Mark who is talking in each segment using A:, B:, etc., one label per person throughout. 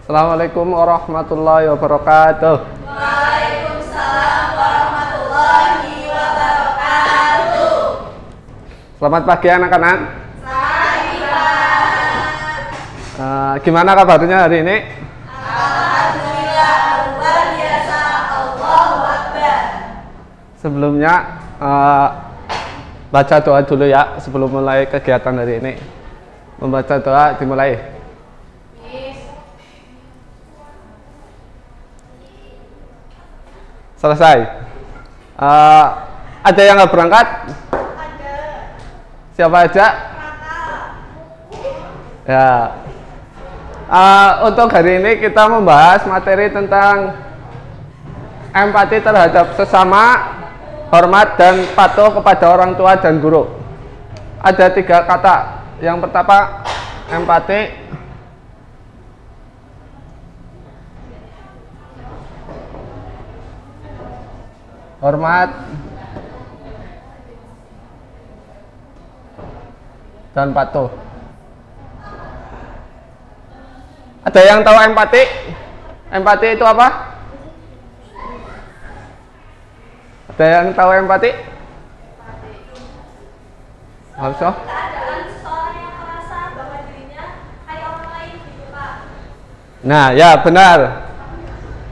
A: Assalamualaikum warahmatullahi wabarakatuh.
B: Waalaikumsalam warahmatullahi wabarakatuh.
A: Selamat pagi anak-anak.
B: Pagi, Pak.
A: Gimana kabarnya hari ini?
B: Alhamdulillah, luar biasa. Allahu Akbar.
A: Sebelumnya baca doa dulu ya sebelum mulai kegiatan hari ini. Membaca doa dimulai. Selesai. Ada yang nggak berangkat?
B: Ada.
A: Siapa aja? Ya. Untuk hari ini kita membahas materi tentang empati terhadap sesama, hormat dan patuh kepada orang tua dan guru. Ada 3 kata. Yang pertama, empati. Hormat dan patuh. Ada yang tahu empati? Empati itu apa? Ada yang tahu empati? Harusnya?
B: Keadaan seseorang yang merasa bahwa dirinya kayak orang lain gitu, Pak.
A: Nah, ya benar.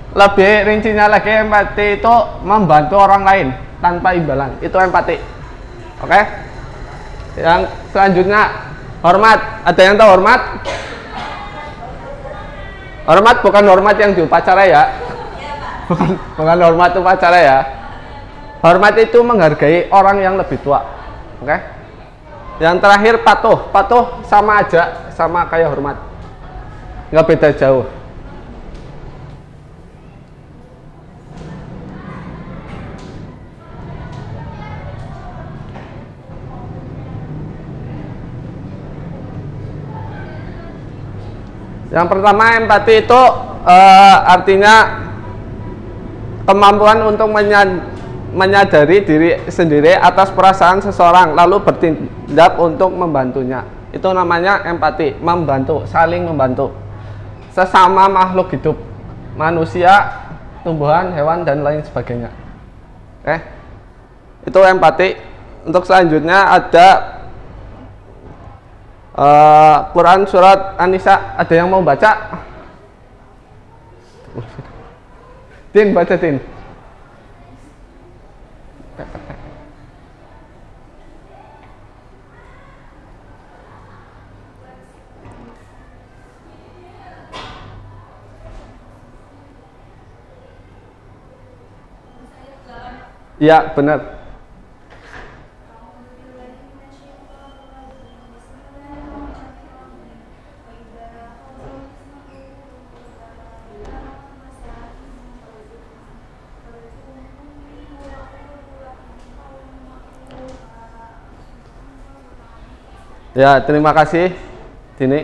A: Lebih rincinya lagi, empati itu membantu orang lain tanpa imbalan. Itu empati. Oke? Yang selanjutnya, hormat. Ada yang tahu hormat? Hormat bukan hormat yang di upacara ya. Bukan hormat upacara ya. Hormat itu menghargai orang yang lebih tua. Oke? Yang terakhir patuh. Patuh sama aja, sama kayak hormat. Nggak beda jauh. Yang pertama, empati itu artinya kemampuan untuk menyadari diri sendiri atas perasaan seseorang lalu bertindak untuk membantunya. Itu namanya empati, membantu, saling membantu sesama makhluk hidup, manusia, tumbuhan, hewan dan lain sebagainya. Oke, itu empati. Untuk selanjutnya ada Quran surat An-Nisa. Ada yang mau baca? Tin, baca Tin. Ya, benar. Ya, terima kasih Dini.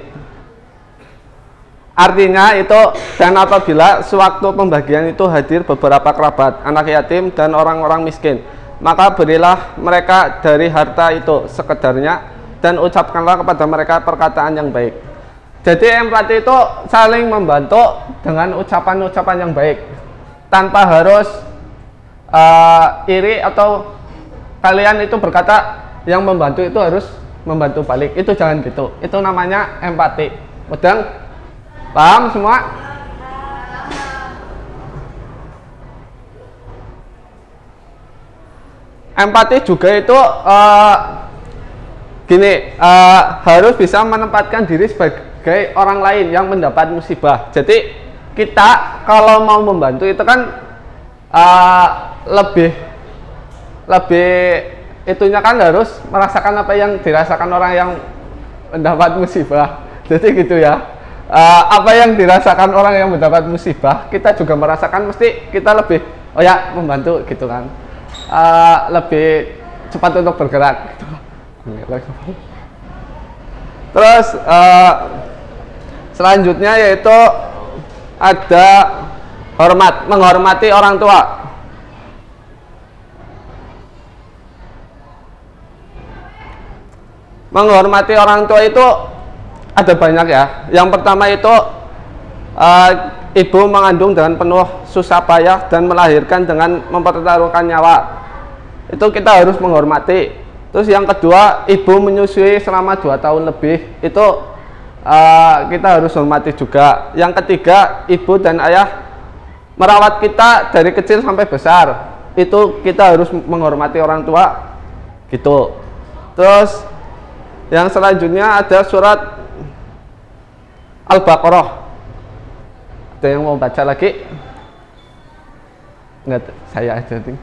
A: Artinya itu, dan apabila sewaktu pembagian itu hadir beberapa kerabat, anak yatim dan orang-orang miskin, maka berilah mereka dari harta itu sekedarnya dan ucapkanlah kepada mereka perkataan yang baik. Jadi empati itu saling membantu dengan ucapan-ucapan yang baik, tanpa harus iri atau kalian itu berkata yang membantu itu harus membantu balik. Itu jangan gitu. Itu namanya empati. Mudeng? Paham semua? Empati juga itu harus bisa menempatkan diri sebagai orang lain yang mendapat musibah. Jadi kita kalau mau membantu itu kan lebih itunya kan harus merasakan apa yang dirasakan orang yang mendapat musibah. Jadi gitu ya. Apa yang dirasakan orang yang mendapat musibah, kita juga merasakan, mesti kita lebih membantu gitu kan. Lebih cepat untuk bergerak gitu. Terus selanjutnya yaitu ada hormat, menghormati orang tua. Menghormati orang tua itu ada banyak ya. Yang pertama itu ibu mengandung dengan penuh susah payah dan melahirkan dengan mempertaruhkan nyawa. Itu kita harus menghormati. Terus yang kedua, ibu menyusui selama 2 tahun lebih, itu kita harus hormati juga. Yang ketiga, ibu dan ayah merawat kita dari kecil sampai besar, itu kita harus menghormati orang tua gitu. Terus yang selanjutnya ada surat Al-Baqarah. Ada yang mau baca lagi? Enggak, saya aja ting.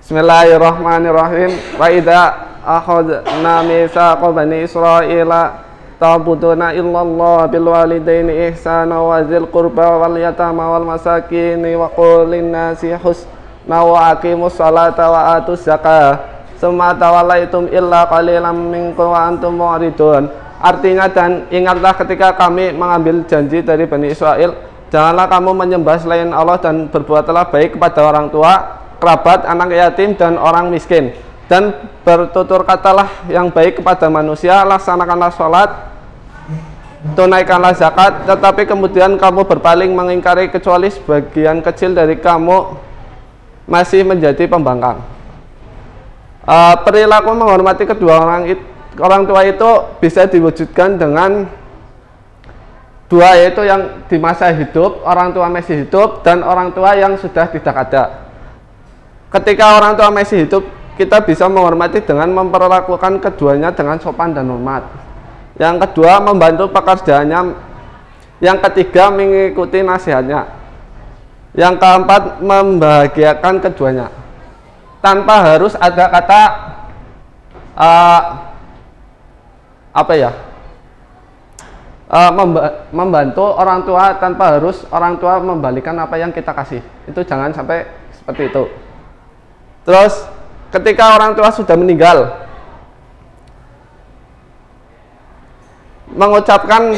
A: Bismillahirrahmanirrahim. Wa idza akhadna mitsaqa bani Israila ta'buduna illallah bil walidaini ihsana wa dzil qurba wal yatama wal masakin wa qul lin nasi husna wa aqimus salata wa atuz zakah summa tawallaitum illa qalilan minkum wa antum mu'ridun. Artinya, dan ingatlah ketika kami mengambil janji dari Bani Israel, janganlah kamu menyembah selain Allah dan berbuatlah baik kepada orang tua, kerabat, anak yatim, dan orang miskin. Dan bertutur katalah yang baik kepada manusia, laksanakanlah sholat, tunaikanlah zakat, tetapi kemudian kamu berpaling mengingkari kecuali sebagian kecil dari kamu masih menjadi pembangkang. Perilaku menghormati kedua orang tua itu bisa diwujudkan dengan dua, yaitu yang di masa hidup, orang tua masih hidup, dan orang tua yang sudah tidak ada. Ketika orang tua masih hidup, kita bisa menghormati dengan memperlakukan keduanya dengan sopan dan hormat. Yang kedua, membantu pekerjaannya. Yang ketiga, mengikuti nasihatnya. Yang keempat, membahagiakan keduanya tanpa harus ada kata membantu orang tua tanpa harus orang tua membalikan apa yang kita kasih. Itu jangan sampai seperti itu. Terus ketika orang tua sudah meninggal, mengucapkan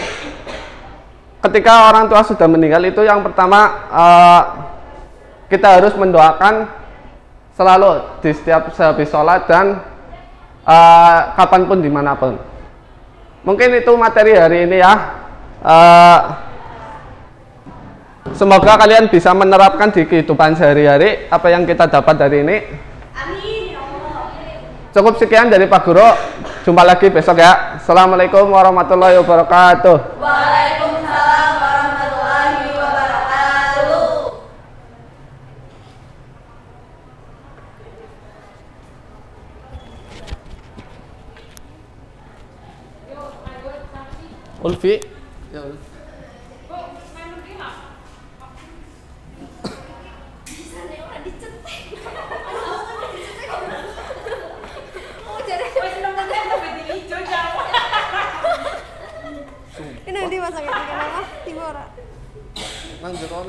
A: ketika orang tua sudah meninggal itu yang pertama, kita harus mendoakan selalu di setiap sehabis sholat dan kapanpun dimanapun. Mungkin itu materi hari ini ya. Semoga kalian bisa menerapkan di kehidupan sehari-hari apa yang kita dapat dari ini.
B: Amin ya Allah.
A: Cukup sekian dari Pak Guru. Jumpa lagi besok ya. Assalamualaikum warahmatullahi wabarakatuh.
B: Waalaikumsalam warahmatullahi wabarakatuh.
A: Ulfi. Ya.
C: Ini nanti masaknya pakai apa? Tiba ora.
A: Nang jero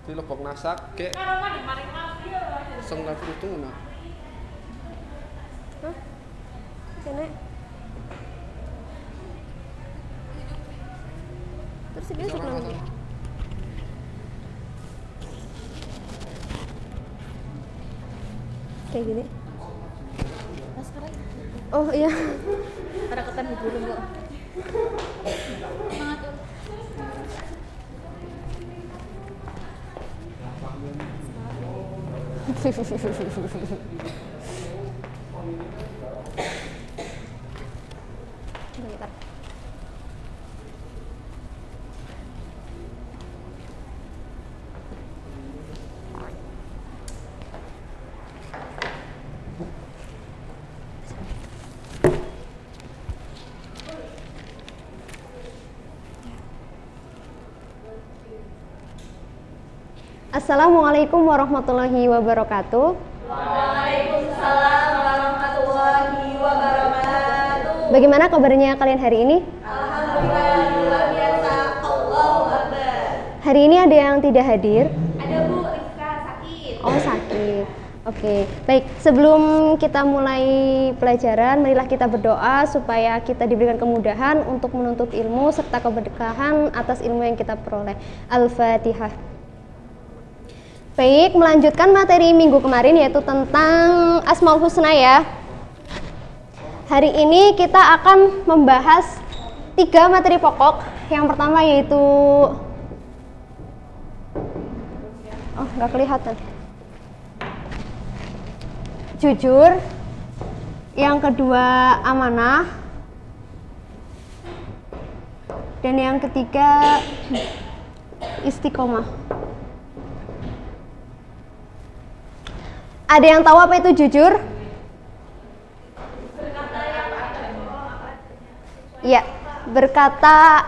A: dilebok nasak ke. Seng laku itu ngono.
C: Hah? Kene. Terus dia suka nang. Kayak gini. Oh iya.
D: Ada ketan di burung kok. Semangat tuh.
C: Bentar. Assalamualaikum warahmatullahi wabarakatuh.
B: Waalaikumsalam warahmatullahi wabarakatuh.
C: Bagaimana kabarnya kalian hari ini?
B: Alhamdulillah luar biasa. Allahu Akbar.
C: Hari ini ada yang tidak hadir?
B: Ada Bu Rizka sakit.
C: Oh, sakit. Oke, baik. Sebelum kita mulai pelajaran, marilah kita berdoa supaya kita diberikan kemudahan untuk menuntut ilmu serta keberkahan atas ilmu yang kita peroleh. Al-Fatihah. Baik, melanjutkan materi minggu kemarin yaitu tentang Asmaul Husna ya. Hari ini kita akan membahas 3 materi pokok Yang pertama yaitu nggak kelihatan. Jujur. Yang kedua amanah. Dan yang ketiga istiqomah. Ada yang tahu apa itu jujur? Ya, berkata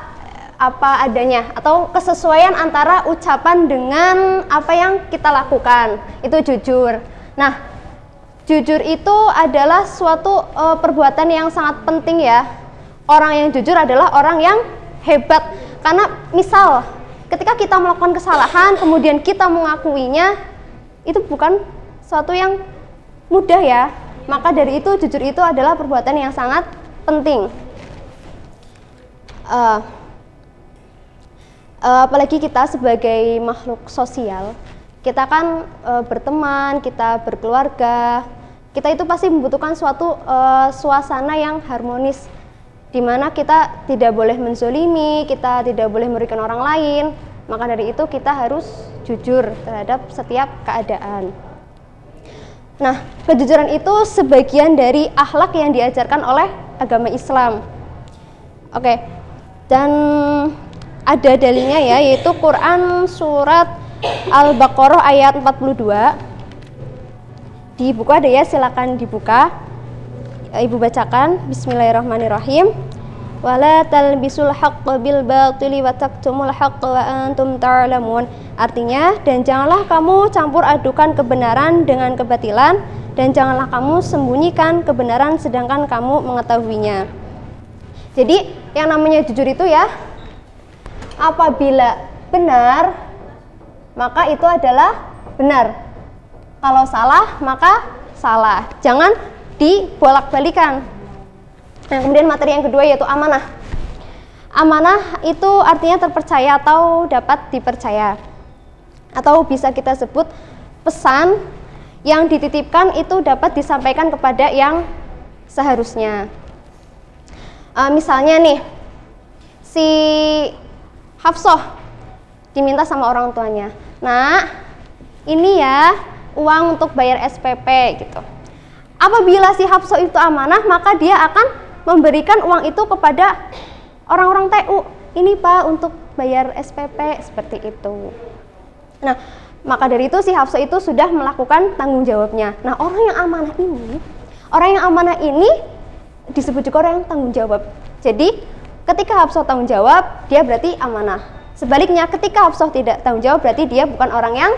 C: apa adanya atau kesesuaian antara ucapan dengan apa yang kita lakukan. Itu jujur. Nah, jujur itu adalah suatu perbuatan yang sangat penting ya. Orang yang jujur adalah orang yang hebat. Karena misal ketika kita melakukan kesalahan kemudian kita mengakuinya, itu bukan suatu yang mudah ya. Maka dari itu jujur itu adalah perbuatan yang sangat penting. Apalagi kita sebagai makhluk sosial, kita kan berteman, kita berkeluarga, kita itu pasti membutuhkan suatu suasana yang harmonis, di mana kita tidak boleh menzolimi, kita tidak boleh merugikan orang lain. Maka dari itu kita harus jujur terhadap setiap keadaan. Nah, kejujuran itu sebagian dari akhlak yang diajarkan oleh agama Islam. Oke. Dan ada dalilnya ya, yaitu Quran surat Al-Baqarah ayat 42. Di buku ada ya, silakan dibuka. Ibu bacakan, Bismillahirrahmanirrahim. Wala talbisul haqqa bil batili wa taktumul haqqa wa antum ta'lamun. Artinya, dan janganlah kamu campur adukan kebenaran dengan kebatilan, dan janganlah kamu sembunyikan kebenaran sedangkan kamu mengetahuinya. Jadi yang namanya jujur itu ya, apabila benar maka itu adalah benar, kalau salah maka salah, jangan dibolak-balikan. Nah, kemudian materi yang kedua yaitu amanah. Amanah itu artinya terpercaya atau dapat dipercaya, atau bisa kita sebut pesan yang dititipkan itu dapat disampaikan kepada yang seharusnya. Misalnya nih, si Hafsah diminta sama orang tuanya, "Nak, ini ya uang untuk bayar SPP," gitu. Apabila si Hafsah itu amanah, maka dia akan memberikan uang itu kepada orang-orang TU. "Ini Pak untuk bayar SPP," seperti itu. Nah, maka dari itu si Hafsah itu sudah melakukan tanggung jawabnya. Nah, orang yang amanah ini disebut juga orang yang tanggung jawab. Jadi ketika Hafsah tanggung jawab, dia berarti amanah. Sebaliknya ketika Hafsah tidak tanggung jawab, berarti dia bukan orang yang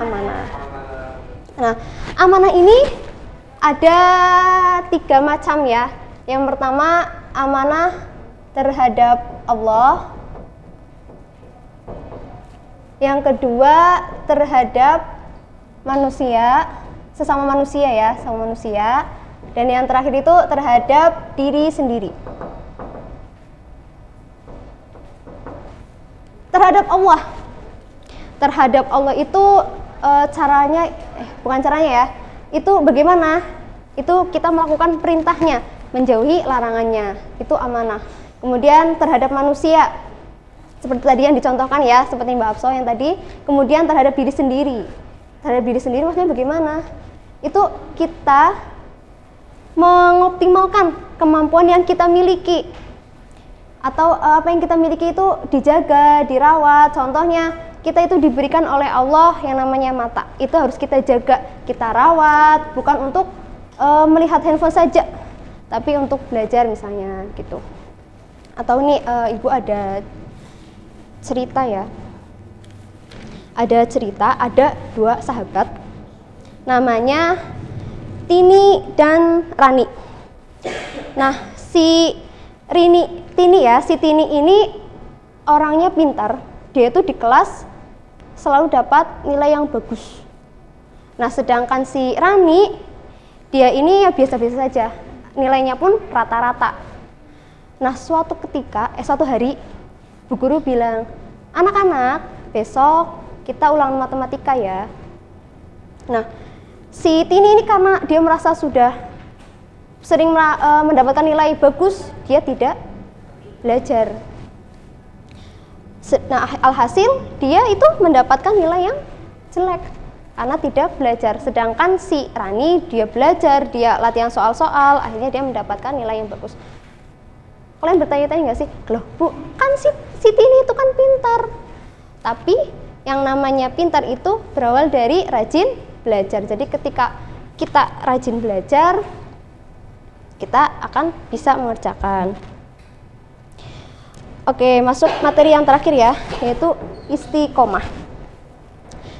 C: amanah. Nah, amanah ini ada 3 macam ya. Yang pertama, amanah terhadap Allah. Yang kedua, terhadap manusia, sesama manusia ya, sama manusia. Dan yang terakhir itu terhadap diri sendiri. Terhadap Allah itu caranya, bukan caranya ya, itu bagaimana? Itu kita melakukan perintahnya, menjauhi larangannya, itu amanah. Kemudian terhadap manusia, seperti tadi yang dicontohkan ya, seperti Mbak Hafsah yang tadi. Kemudian terhadap diri sendiri. Terhadap diri sendiri maksudnya bagaimana? Itu kita mengoptimalkan kemampuan yang kita miliki, atau apa yang kita miliki itu dijaga, dirawat. Contohnya kita itu diberikan oleh Allah yang namanya mata, itu harus kita jaga, kita rawat, bukan untuk melihat handphone saja, tapi untuk belajar misalnya gitu. Atau nih Ibu ada cerita ya, ada 2 sahabat namanya Tini dan Rani. Nah, si Tini ini orangnya pintar. Dia itu di kelas selalu dapat nilai yang bagus. Nah, sedangkan si Rani, dia ini ya biasa-biasa saja. Nilainya pun rata-rata. Nah, suatu hari Bu Guru bilang, "Anak-anak, besok kita ulang matematika ya." Nah, si Tini ini karena dia merasa sudah sering mendapatkan nilai bagus, dia tidak belajar. Nah, alhasil dia itu mendapatkan nilai yang jelek karena tidak belajar. Sedangkan si Rani dia belajar, dia latihan soal-soal, akhirnya dia mendapatkan nilai yang bagus. Kalian bertanya-tanya nggak sih, loh Bu, kan si Siti ini itu kan pintar. Tapi yang namanya pintar itu berawal dari rajin belajar. Jadi ketika kita rajin belajar, kita akan bisa mengerjakan. Oke, masuk materi yang terakhir ya, yaitu istiqomah.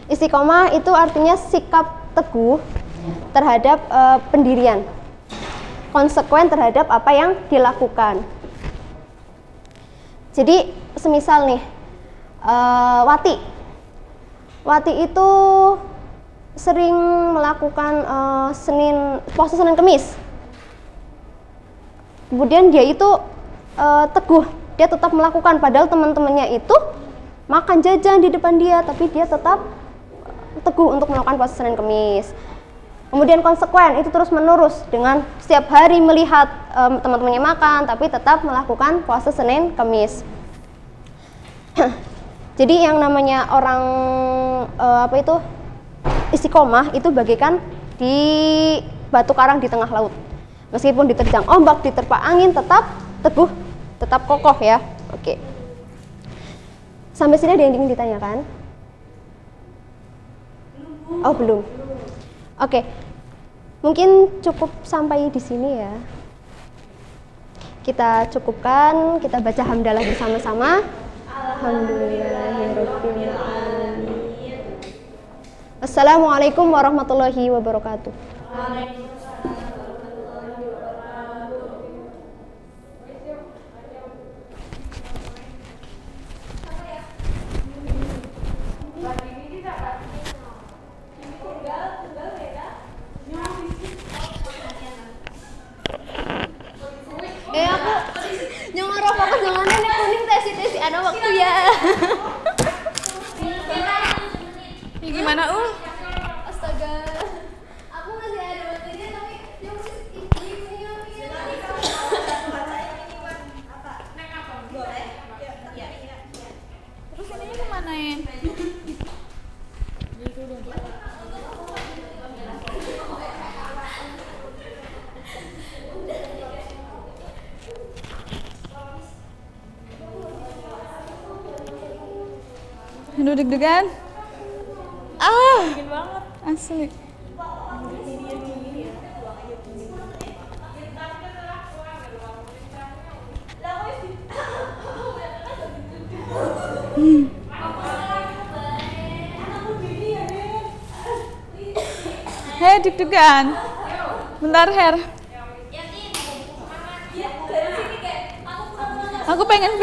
C: Istiqomah itu artinya sikap teguh terhadap pendirian, konsekuen terhadap apa yang dilakukan. Jadi semisal nih, Wati itu sering melakukan puasa Senin Kemis. Kemudian dia itu teguh, dia tetap melakukan, padahal teman-temannya itu makan jajan di depan dia, tapi dia tetap teguh untuk melakukan puasa Senin Kemis. Kemudian konsekuen itu terus menerus dengan setiap hari melihat teman-temannya makan, tapi tetap melakukan puasa Senin Kemis. Jadi yang namanya orang istiqomah itu bagaikan di batu karang di tengah laut. Meskipun diterjang ombak, diterpa angin, tetap teguh, tetap kokoh ya. Oke. Sampai sini ada yang ingin ditanyakan? Oh, belum. Oke. Mungkin cukup sampai di sini ya. Kita cukupkan, kita baca hamdalah bersama-sama. Alhamdulillahirabbil alamin. Assalamualaikum warahmatullahi wabarakatuh.
D: Aku nyong fokus dengan ini kuning tesi ada waktu ya. Ini gimana Astaga. Aku masih ada waktunya tapi yang terus ini kemana ya? Aduh, deg-degan. Dingin banget. Asli. Hei, deg-degan. Bentar, Her. Aku pengen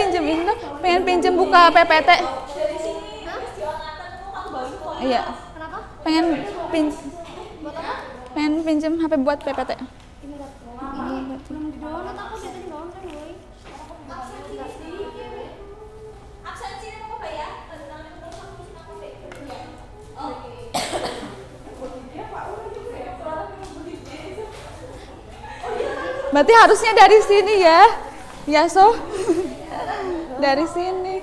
D: pinjem buka PPT. Iya.
C: Kenapa?
D: Pengen pinjem HP buat PPT. Berarti harusnya dari sini ya. Ya, so. Dari sini.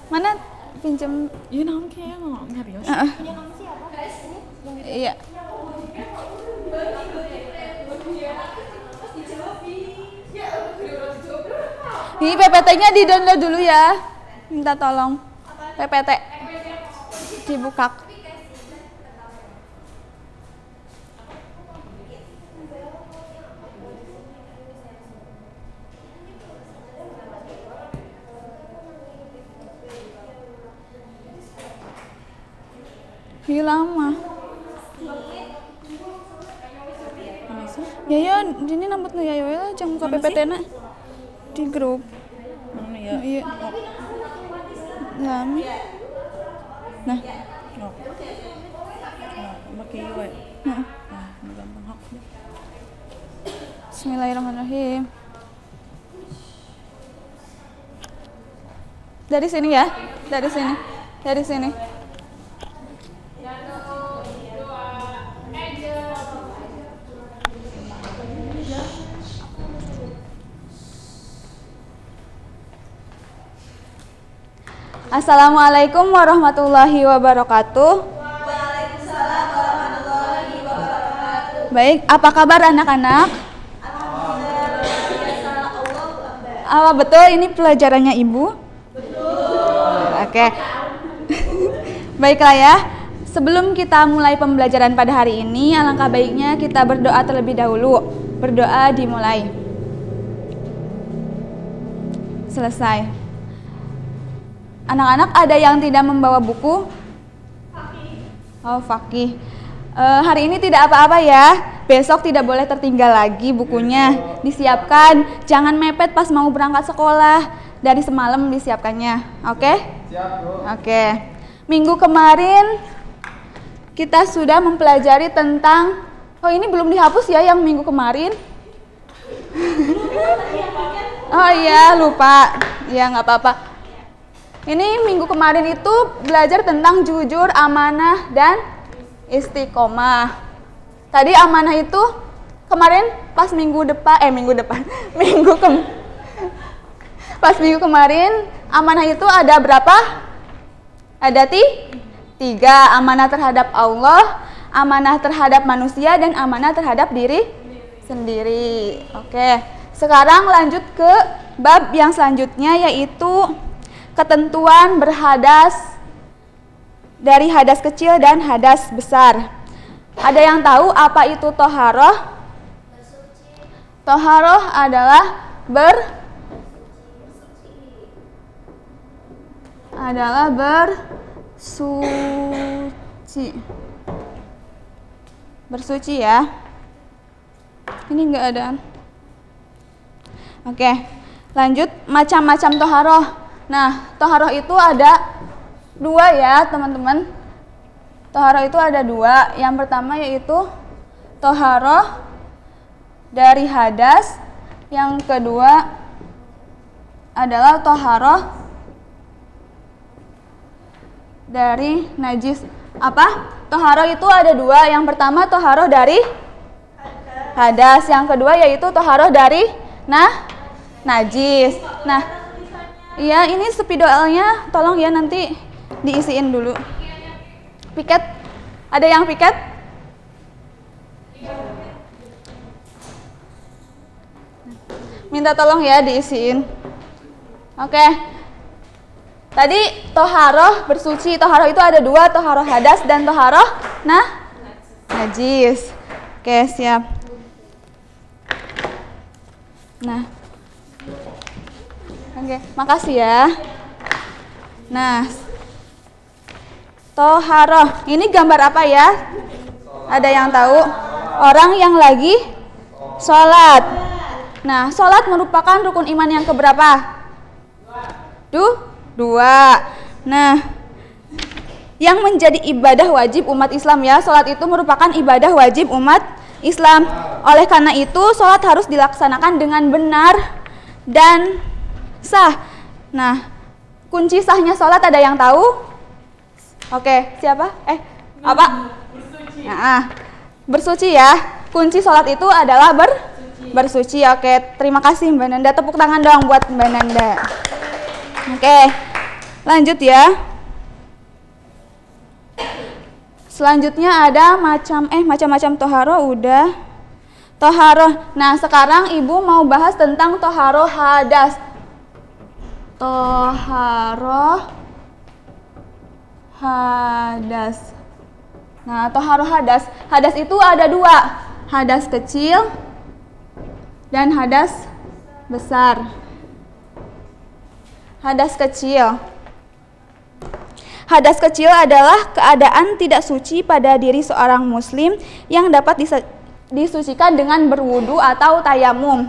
D: Mana pinjem?
E: Iya, naon kayaknya nggak biasa.
C: Punya kamu siapa?
D: Iya. Ini PPT-nya di-download dulu ya. Minta tolong. PPT. Dibuka. Ini lama. Ya, ini nambut nu ya lah jangan buka PPT-na di grup.
E: Mana ya?
D: Iya. Lama. Nah.
E: Oh. Pakai we.
D: Heeh.
E: Nah, gampang hak.
D: Bismillahirrahmanirrahim. Dari sini ya. Dari sini. Dari sini.
F: Assalamualaikum warahmatullahi wabarakatuh. Baik, apa kabar anak-anak? Apa betul ini pelajarannya Ibu? Betul. Oke. Baiklah ya. Sebelum kita mulai pembelajaran pada hari ini, alangkah baiknya kita berdoa terlebih dahulu. Berdoa dimulai. Selesai. Anak-anak ada yang tidak membawa buku? Oh, Fakih. Hari ini tidak apa-apa ya. Besok tidak boleh tertinggal lagi bukunya. Disiapkan, jangan mepet pas mau berangkat sekolah. Dari semalam disiapkannya. Oke?
A: Siap, Bu.
F: Oke. Minggu kemarin kita sudah mempelajari tentang, oh ini belum dihapus ya yang minggu kemarin. Oh iya, lupa. Ya nggak apa-apa. Ini minggu kemarin itu belajar tentang jujur, amanah, dan istiqomah. Tadi amanah itu kemarin pas pas minggu kemarin amanah itu ada berapa? Ada 3. Amanah terhadap Allah, amanah terhadap manusia, dan amanah terhadap diri sendiri. Oke, sekarang lanjut ke bab yang selanjutnya, yaitu ketentuan berhadas dari hadas kecil dan hadas besar. Ada yang tahu apa itu toharoh? Toharoh adalah bersuci. Bersuci ya. Ini enggak ada. Oke, lanjut macam-macam toharoh. Nah, toharoh itu ada 2 ya teman-teman. Toharoh itu ada 2. Yang pertama yaitu toharoh dari hadas. Yang kedua adalah toharoh dari najis. Apa? Toharoh itu ada 2. Yang pertama toharoh dari hadas. Yang kedua yaitu toharoh dari najis. Nah, iya ini spidolnya tolong ya nanti diisiin dulu. Piket, ada yang piket? Minta tolong ya diisiin. Oke. Tadi toharoh bersuci. Toharoh itu ada 2, toharoh hadas dan toharoh najis. Oke, siap. Nah, oke, makasih ya. Nah, toharoh, ini gambar apa ya? Ada yang tahu? Orang yang lagi sholat. Nah, sholat merupakan rukun iman yang keberapa? 2. Nah, yang menjadi ibadah wajib umat Islam ya. Sholat itu merupakan ibadah wajib umat Islam. Oleh karena itu, sholat harus dilaksanakan dengan benar dan sah. Nah, kunci sahnya sholat ada yang tahu? Oke, siapa? Apa? Bersuci. Nah, bersuci ya. Kunci sholat itu adalah bersuci. Oke, terima kasih Mbak Nanda. Tepuk tangan dong buat Mbak Nanda. Oke, lanjut ya. Selanjutnya ada macam-macam toharoh udah. Toharoh. Nah, sekarang Ibu mau bahas tentang toharoh hadas. Toharoh hadas. Nah, toharoh hadas. Hadas itu ada 2. Hadas kecil dan hadas besar. Hadas kecil. Hadas kecil adalah keadaan tidak suci pada diri seorang muslim yang dapat disucikan dengan berwudu atau tayamum.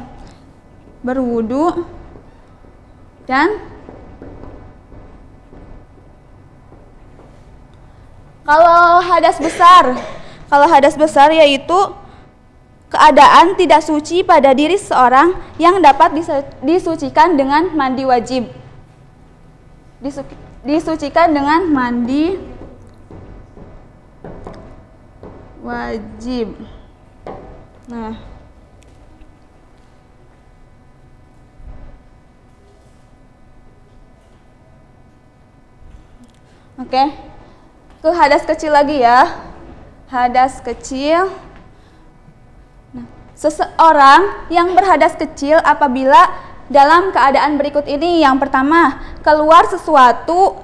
F: Berwudu dan kalau hadas besar yaitu keadaan tidak suci pada diri seorang yang dapat disucikan dengan mandi wajib. Disucikan dengan mandi wajib. Nah, Oke. Ke hadas kecil lagi ya. Hadas kecil. Nah, seseorang yang berhadas kecil apabila dalam keadaan berikut ini. Yang pertama, keluar sesuatu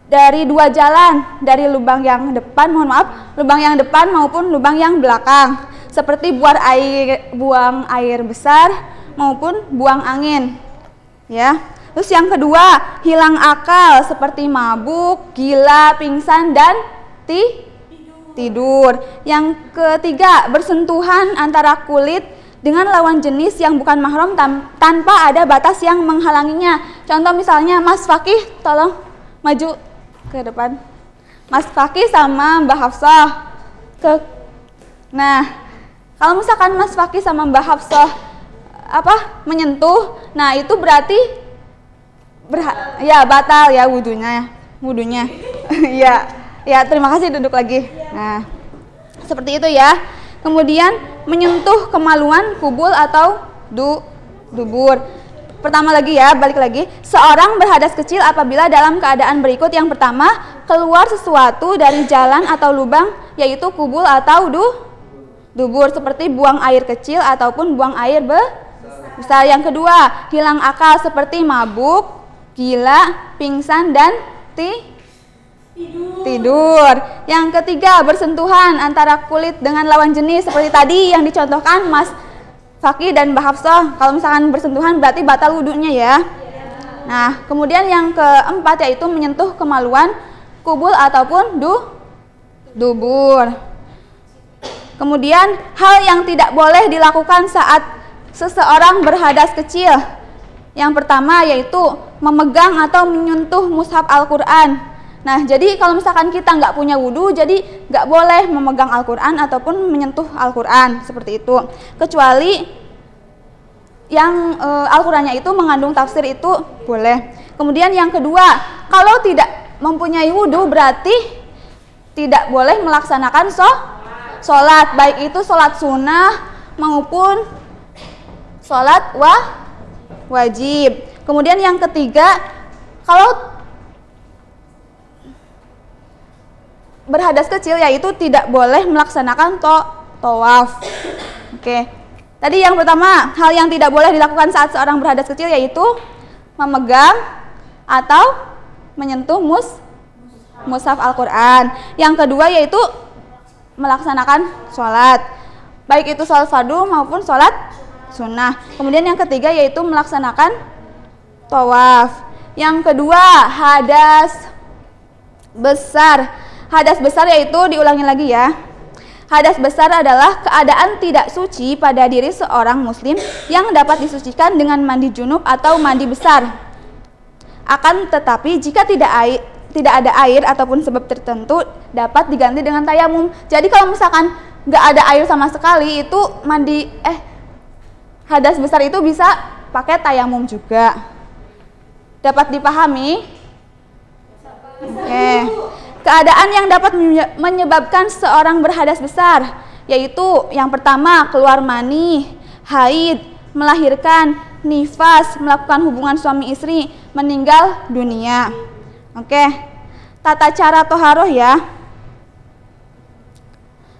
F: dari dua jalan, dari lubang yang depan, lubang yang depan maupun lubang yang belakang, seperti buang air besar maupun buang angin. Ya. Terus yang kedua, hilang akal seperti mabuk, gila, pingsan dan tidur. Yang ketiga, bersentuhan antara kulit dengan lawan jenis yang bukan mahram tanpa ada batas yang menghalanginya. Contoh misalnya Mas Fakih, tolong maju ke depan. Mas Fakih sama Mbak Hafsah Nah, kalau misalkan Mas Fakih sama Mbak Hafsah menyentuh, nah itu berarti ya batal ya wudunya. ya terima kasih, duduk lagi. Nah, seperti itu ya. Kemudian menyentuh kemaluan, kubul atau dubur. Pertama lagi ya, balik lagi. Seorang berhadas kecil apabila dalam keadaan berikut. Yang pertama, keluar sesuatu dari jalan atau lubang, yaitu kubul atau dubur, seperti buang air kecil ataupun buang air besar. Yang kedua, hilang akal seperti mabuk, gila, pingsan dan tidur. Yang ketiga, bersentuhan antara kulit dengan lawan jenis seperti tadi yang dicontohkan Mas Fakih dan Mbak Hafsah. Kalau misalkan bersentuhan berarti batal wudunya ya. Nah, kemudian yang keempat yaitu menyentuh kemaluan, kubul ataupun dubur. Kemudian hal yang tidak boleh dilakukan saat seseorang berhadas kecil. Yang pertama yaitu memegang atau menyentuh mushaf Al-Quran. Nah, jadi kalau misalkan kita nggak punya wudhu, jadi nggak boleh memegang Al-Quran ataupun menyentuh Al-Quran, seperti itu. Kecuali yang Al-Qurannya itu mengandung tafsir, itu boleh. Kemudian yang kedua, kalau tidak mempunyai wudhu berarti tidak boleh melaksanakan sholat, baik itu sholat sunnah maupun sholat wajib. Kemudian yang ketiga, kalau berhadas kecil yaitu tidak boleh melaksanakan tawaf. Oke. Tadi yang pertama, hal yang tidak boleh dilakukan saat seorang berhadas kecil yaitu memegang atau menyentuh mushaf Al-Quran. Yang kedua yaitu melaksanakan sholat, baik itu sholat fardu maupun sholat sunnah. Kemudian yang ketiga yaitu melaksanakan tawaf. Yang kedua, hadas besar. Hadas besar yaitu, diulangi lagi ya. Hadas besar adalah keadaan tidak suci pada diri seorang muslim yang dapat disucikan dengan mandi junub atau mandi besar. Akan tetapi jika tidak ada air ataupun sebab tertentu dapat diganti dengan tayamum. Jadi kalau misalkan nggak ada air sama sekali, itu hadas besar itu bisa pakai tayamum juga. Dapat dipahami? Oke. Keadaan yang dapat menyebabkan seorang berhadas besar yaitu yang pertama, keluar mani, haid, melahirkan, nifas, melakukan hubungan suami istri, meninggal dunia. Oke. Tata cara toharoh ya.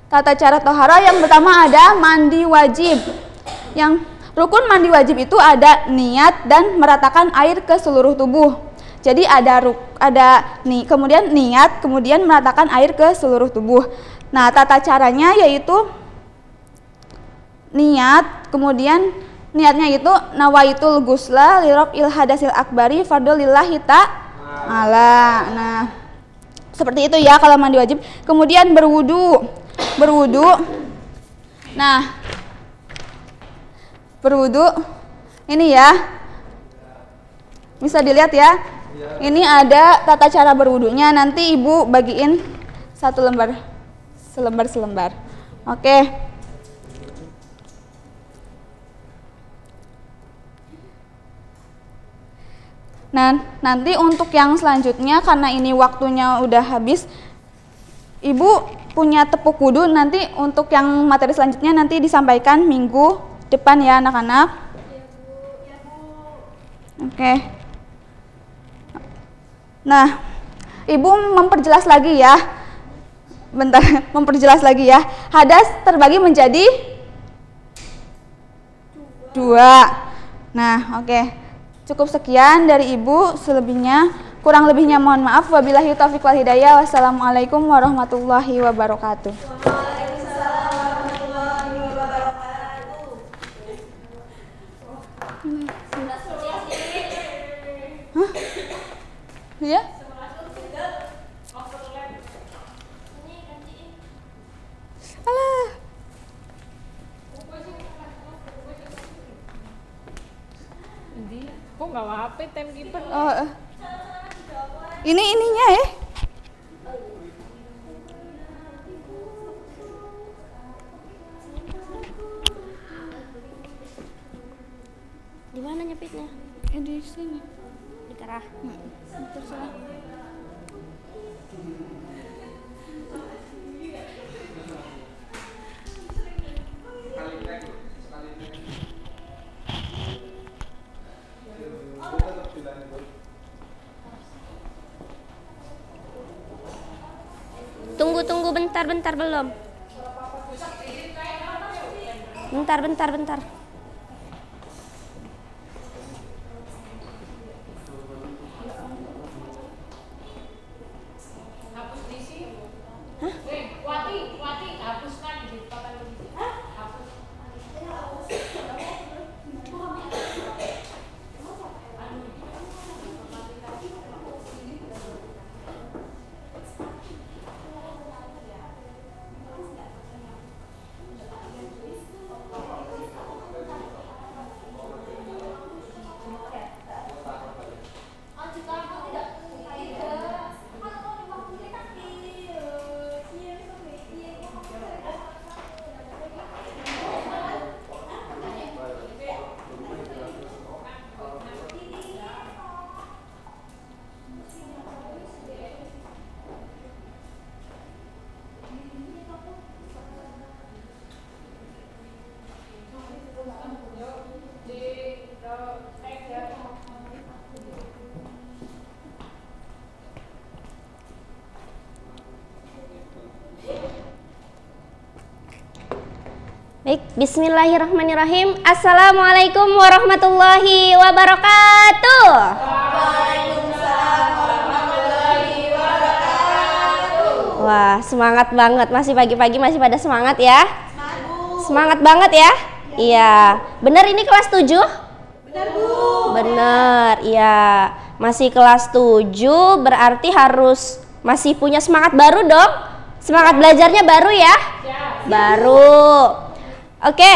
F: Tata cara toharoh yang pertama ada mandi wajib. Yang rukun mandi wajib itu ada niat dan meratakan air ke seluruh tubuh. Jadi kemudian niat, kemudian meratakan air ke seluruh tubuh. Nah, tata caranya yaitu niat, kemudian niatnya itu nawaitul gusla liraf'il hadasil akbari fardhu lillahi ta'ala. Nah, seperti itu ya kalau mandi wajib. Kemudian berwudu. Nah, berwudu ini ya. Bisa dilihat ya. Ini ada tata cara berwudunya. Nanti Ibu bagiin selembar. Oke. Nah, nanti untuk yang selanjutnya karena ini waktunya udah habis, Ibu punya tepuk wudhu. Nanti untuk yang materi selanjutnya nanti disampaikan minggu depan ya anak-anak. Oke. Nah, Ibu memperjelas lagi ya. Bentar, memperjelas lagi ya. Hadas terbagi menjadi 2. Nah, oke. Cukup sekian dari Ibu, selebihnya kurang lebihnya mohon maaf. Wabillahi taufiq wal hidayah. Wassalamualaikum warahmatullahi wabarakatuh. Hah? Ya? Alah.
E: Kok nggak HP timekeeper?
F: Oh, ini ininya ya.
D: Di mana nyepitnya?
F: Di sini.
D: Di kerah.
F: Terserah.
D: Tunggu bentar belum. Bentar. Baik, bismillahirrahmanirrahim. Assalamualaikum warahmatullahi wabarakatuh. Waalaikumsalam warahmatullahi wabarakatuh. Wah, semangat banget. Masih pagi-pagi masih pada semangat ya? Semangat banget ya? Iya. Bener ini kelas 7? Bener, Bu. Bener, iya. Masih kelas 7 berarti harus masih punya semangat baru dong? Semangat belajarnya baru ya? Baru. Oke,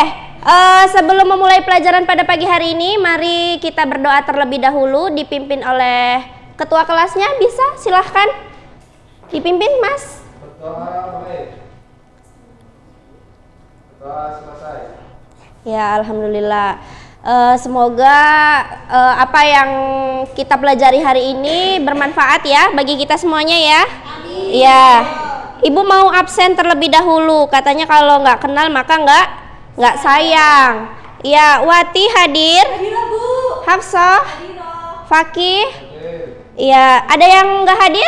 D: sebelum memulai pelajaran pada pagi hari ini, mari kita berdoa terlebih dahulu dipimpin oleh ketua kelasnya. Bisa? Silahkan dipimpin, Mas.
A: Berdoa boleh. Berdoa selesai.
D: Ya, alhamdulillah. Semoga apa yang kita pelajari hari ini bermanfaat ya bagi kita semuanya ya. Amin. Ya, Ibu mau absen terlebih dahulu. Katanya kalau nggak kenal maka nggak sayang. Ya, Wati hadir.
B: Hadirah, Bu.
D: Hafsah.
B: Hadirah.
D: Fakih. Ya, ada yang nggak hadir?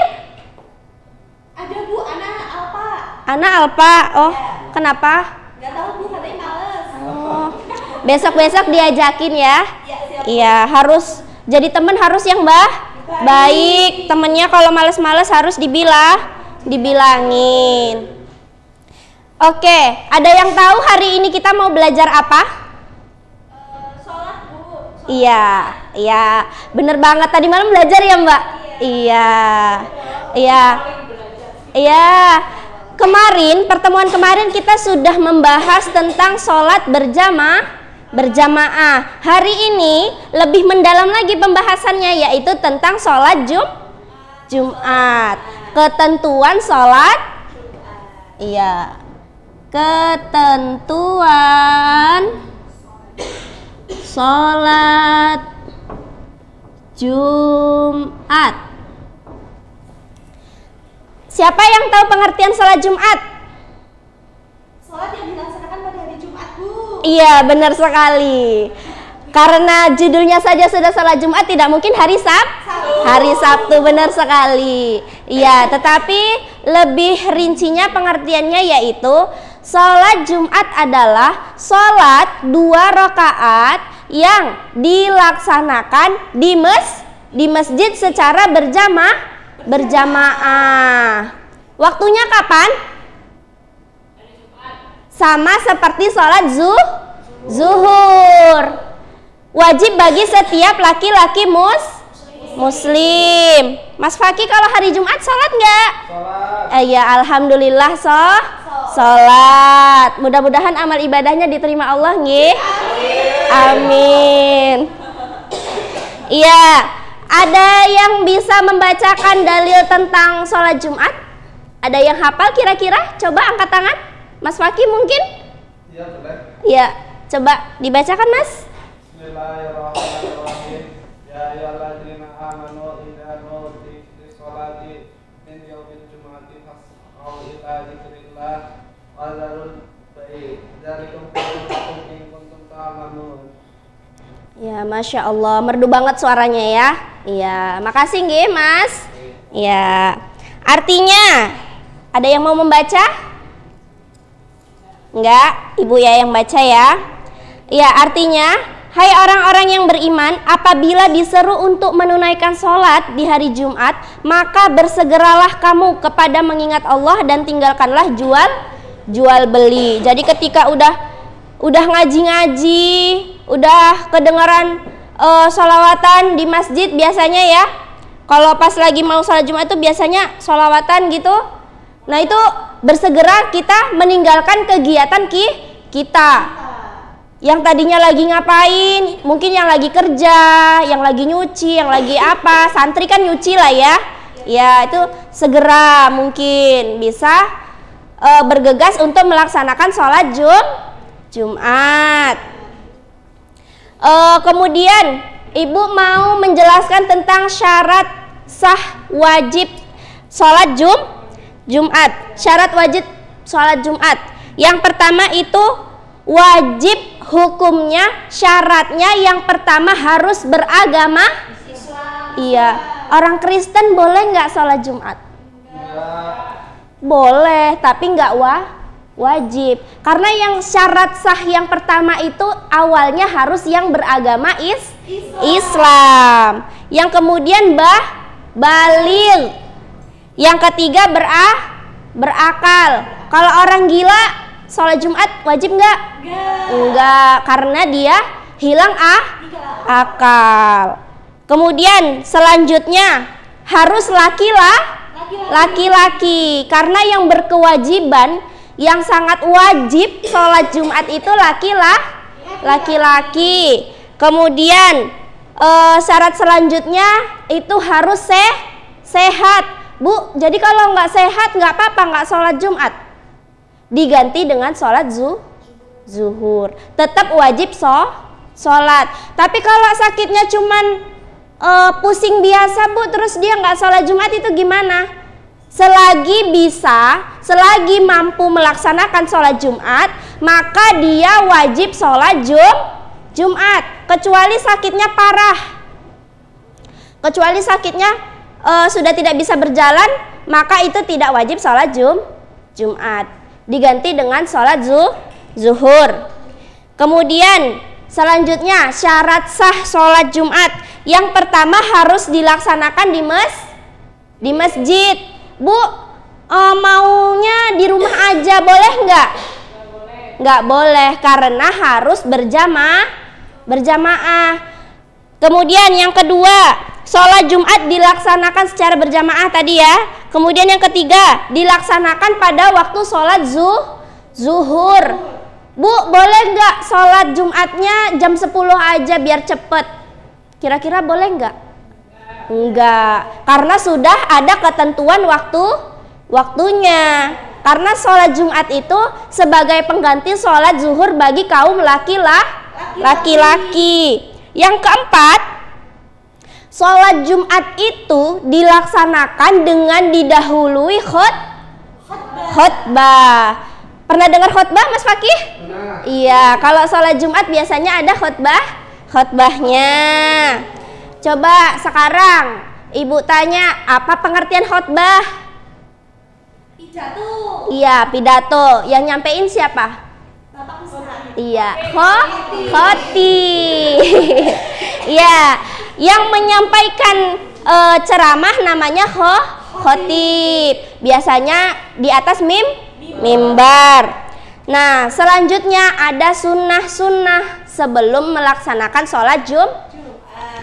B: Ada, Bu, anak Alpa.
D: Anak Alpa. Oh, kenapa?
B: Gak tahu, Bu, katanya males.
D: Oh, besok-besok diajakin ya.
B: Ya, siap.
D: Iya, harus jadi temen harus yang baik. Temennya kalau males-males harus dibilangin. Oke, ada yang tahu hari ini kita mau belajar apa?
B: Sholat, Bu.
D: Iya, bener banget. Tadi malam belajar ya, Mbak? Iya. Kemarin, pertemuan kemarin kita sudah membahas tentang sholat berjamaah. Hari ini lebih mendalam lagi pembahasannya, yaitu tentang sholat Jumat. Ketentuan sholat. Iya. Ketentuan sholat Jumat. Siapa yang tahu pengertian sholat Jumat?
B: Sholat yang dilaksanakan pada hari Jumat, Bu.
D: Iya, benar sekali. Karena judulnya saja sudah sholat Jumat, tidak mungkin hari Hari Sabtu, benar sekali. Iya, tetapi lebih rincinya pengertiannya yaitu sholat Jumat adalah sholat 2 rakaat yang dilaksanakan di masjid secara berjamaah. Waktunya kapan? Sama seperti sholat zuhur. Wajib bagi setiap laki-laki muslim. Mas Faki kalau hari Jumat sholat nggak? Ya alhamdulillah sholat. Mudah-mudahan amal ibadahnya diterima Allah nggih. Amin. Iya, ada yang bisa membacakan dalil tentang sholat Jumat? Ada yang hafal kira-kira? Coba angkat tangan. Mas Faki mungkin?
A: Iya, boleh.
D: Iya, coba dibacakan Mas.
A: Bismillahirrahmanirrahim. Ya ayyuhalladzina amanu idza nudiya lis-sholati min yaumil jumu'ati fas'au ila dzikrillah wa dzarul bai'. Dzalikum khairun lakum in kuntum ta'lamun.
D: Ya, Masya Allah, merdu banget suaranya ya. Iya, makasih nggih Mas. Ya, artinya ada yang mau membaca? Enggak, Ibu ya yang baca ya. Ya, artinya, hai orang-orang yang beriman, apabila diseru untuk menunaikan sholat di hari Jumat, maka bersegeralah kamu kepada mengingat Allah dan tinggalkanlah jual beli. Jadi ketika udah ngaji-ngaji, udah kedengaran sholawatan di masjid biasanya ya. Kalau pas lagi mau sholat Jumat itu biasanya sholawatan gitu. Nah itu bersegera kita meninggalkan kegiatan kita. Yang tadinya lagi ngapain, mungkin yang lagi kerja, yang lagi nyuci, yang lagi apa, santri kan nyuci lah ya. Ya itu segera mungkin bisa bergegas untuk melaksanakan sholat Jumat. Kemudian Ibu mau menjelaskan tentang syarat sah wajib sholat Jumat. Syarat wajib sholat Jumat. Yang pertama itu wajib hukumnya, syaratnya yang pertama harus beragama Islam. Iya. Orang Kristen boleh nggak sholat Jumat? Boleh, tapi nggak wajib. Karena yang syarat sah yang pertama itu awalnya harus yang beragama Islam. Yang kemudian baligh. Yang ketiga berakal. Kalau orang gila sholat Jumat wajib nggak? Enggak, karena dia hilang akal. Kemudian selanjutnya harus laki-laki, karena yang berkewajiban yang sangat wajib sholat Jumat itu laki-laki. Kemudian syarat selanjutnya itu harus sehat. Bu, jadi kalau nggak sehat nggak apa-apa nggak sholat Jumat, diganti dengan sholat zuhur, tetap wajib sholat. Tapi kalau sakitnya cuman pusing biasa Bu, terus dia nggak sholat Jumat itu gimana? Selagi bisa, selagi mampu melaksanakan sholat Jumat, maka dia wajib sholat Jumat, kecuali sakitnya parah, kecuali sakitnya sudah tidak bisa berjalan, maka itu tidak wajib sholat Jumat, diganti dengan sholat zuhur. Kemudian selanjutnya syarat sah sholat Jumat yang pertama harus dilaksanakan di masjid. Bu, maunya di rumah aja boleh nggak? Nggak boleh, karena harus berjamaah. Kemudian yang kedua, sholat Jumat dilaksanakan secara berjamaah tadi ya. Kemudian yang ketiga, dilaksanakan pada waktu sholat zuhur. Bu, boleh nggak sholat Jumatnya jam 10 aja biar cepet? Kira-kira boleh nggak? Enggak, karena sudah ada ketentuan waktunya. Karena sholat Jumat itu sebagai pengganti sholat zuhur bagi kaum laki-laki. Yang keempat, sholat Jumat itu dilaksanakan dengan didahului khutbah. Pernah dengar khutbah Mas Fakih? Iya, kalau sholat Jumat biasanya ada khotbahnya. Coba sekarang Ibu tanya, apa pengertian khotbah?
B: Pidato.
D: Iya, pidato. Yang nyampein siapa?
B: Bapak Ustaz.
D: Iya, khotib. Iya, yang menyampaikan ceramah namanya khotib. Biasanya di atas mimbar. Nah, selanjutnya ada sunnah-sunnah sebelum melaksanakan sholat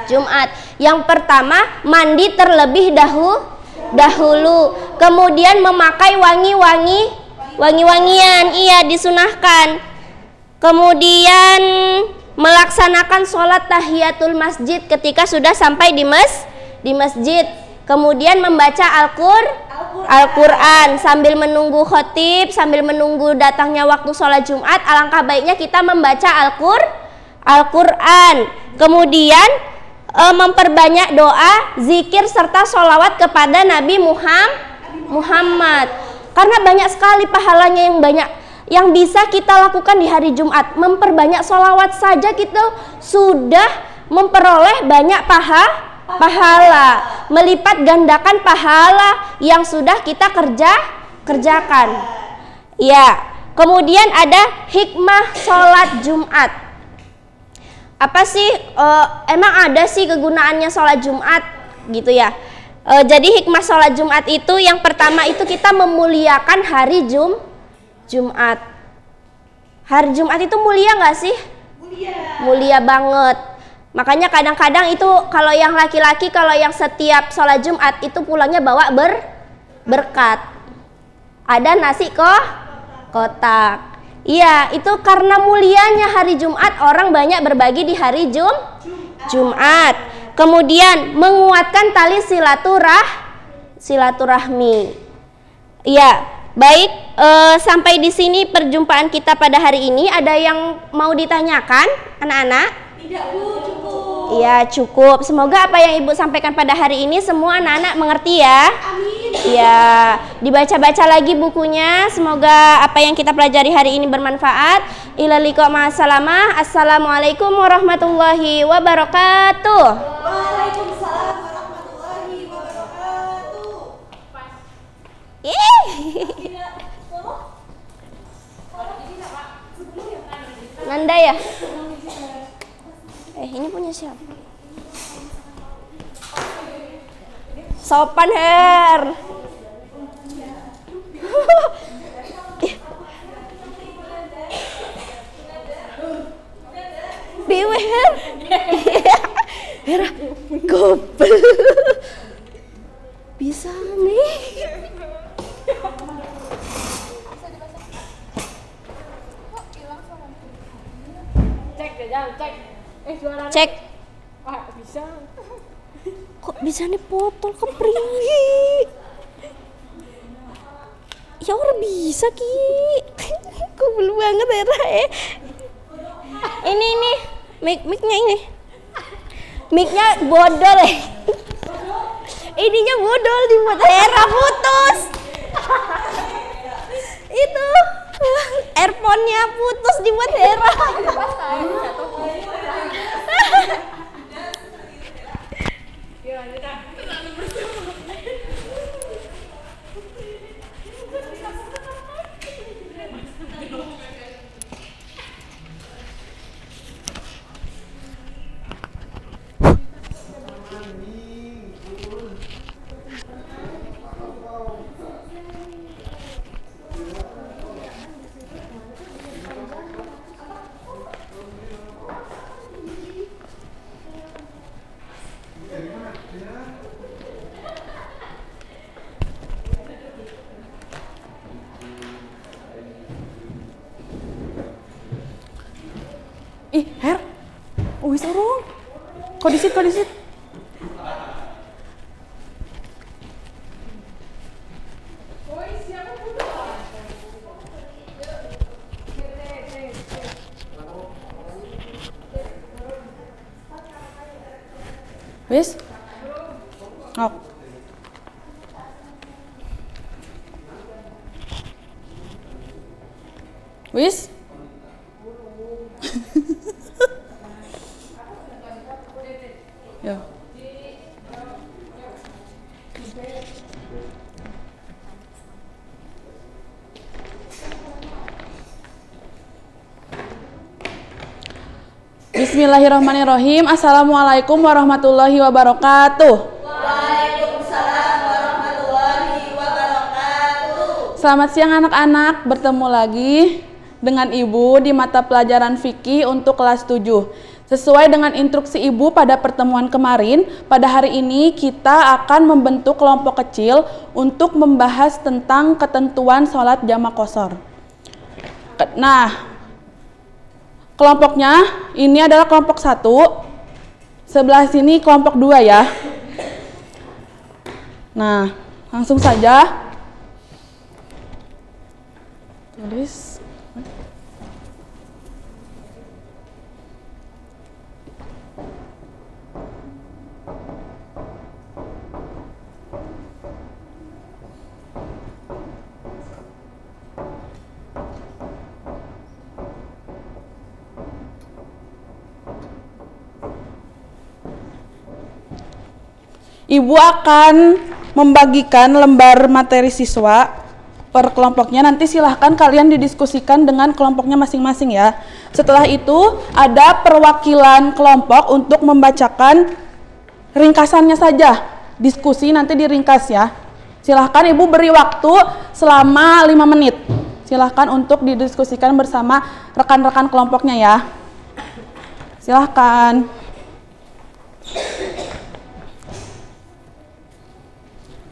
D: Jumat. Yang pertama, mandi terlebih dahulu. Kemudian memakai wangi-wangian. Iya, disunahkan. Kemudian melaksanakan sholat tahiyatul masjid ketika sudah sampai di masjid. Kemudian membaca Al-Quran sambil menunggu khotib, sambil menunggu datangnya waktu sholat Jumat. Alangkah baiknya kita membaca Al-Quran. Kemudian memperbanyak doa, zikir, serta sholawat kepada Nabi Muhammad. Karena banyak sekali pahalanya yang bisa kita lakukan di hari Jumat. Memperbanyak sholawat saja kita sudah memperoleh banyak pahala, melipat gandakan pahala yang sudah kita kerjakan. Ya, kemudian ada hikmah sholat Jumat. Apa sih? Emang ada sih kegunaannya sholat Jumat gitu ya? Jadi hikmah sholat Jumat itu yang pertama itu kita memuliakan hari Jumat. Hari Jumat itu mulia nggak sih? Mulia banget. Makanya kadang-kadang itu kalau yang laki-laki, kalau yang setiap sholat Jumat itu pulangnya bawa berkat. Ada nasi kotak. Iya, itu karena mulianya hari Jumat, orang banyak berbagi di hari Jumat. Kemudian menguatkan tali silaturahmi. Iya, baik. Sampai di sini perjumpaan kita pada hari ini. Ada yang mau ditanyakan, anak-anak?
B: Tidak, Bu, cukup.
D: Iya, cukup. Semoga apa yang Ibu sampaikan pada hari ini semua anak-anak mengerti ya.
B: Amin.
D: Iya, dibaca-baca lagi bukunya. Semoga apa yang kita pelajari hari ini bermanfaat. Ila liqa ma'assalamah. Assalamualaikum warahmatullahi wabarakatuh.
B: Waalaikumsalam warahmatullahi wabarakatuh.
D: Nanda ya? Ini punya siapa? Sopan Her. Biwe Her. Hera, gobel. Bisa nih. Cek.
E: Bisa.
D: Kok bisa nih potol kepri? Ya orang bisa Ki. Kok belum banget ya. Ini mic-nya ini. Mic-nya bodol ya. Ininya bodol dibuat Hera putus. Itu earphone-nya putus dibuat Hera.
F: Ih, Her. Wis urung. Kok disit. Wis? Oh. Wis?
E: Ya. Bismillahirrahmanirrahim. Assalamualaikum warahmatullahi wabarakatuh.
B: Waalaikumsalam warahmatullahi wabarakatuh.
E: Selamat siang anak-anak, bertemu lagi dengan Ibu di mata pelajaran fikih untuk kelas 7. Sesuai dengan instruksi Ibu pada pertemuan kemarin, pada hari ini kita akan membentuk kelompok kecil untuk membahas tentang ketentuan sholat jamak qashar. Nah, kelompoknya ini adalah kelompok 1, sebelah sini kelompok 2 ya. Nah, langsung saja tulis. Ibu akan membagikan lembar materi siswa per kelompoknya. Nanti silahkan kalian didiskusikan dengan kelompoknya masing-masing ya. Setelah itu ada perwakilan kelompok untuk membacakan ringkasannya saja. Diskusi nanti diringkas ya. Silahkan Ibu beri waktu selama 5 menit. Silahkan untuk didiskusikan bersama rekan-rekan kelompoknya ya. Silahkan.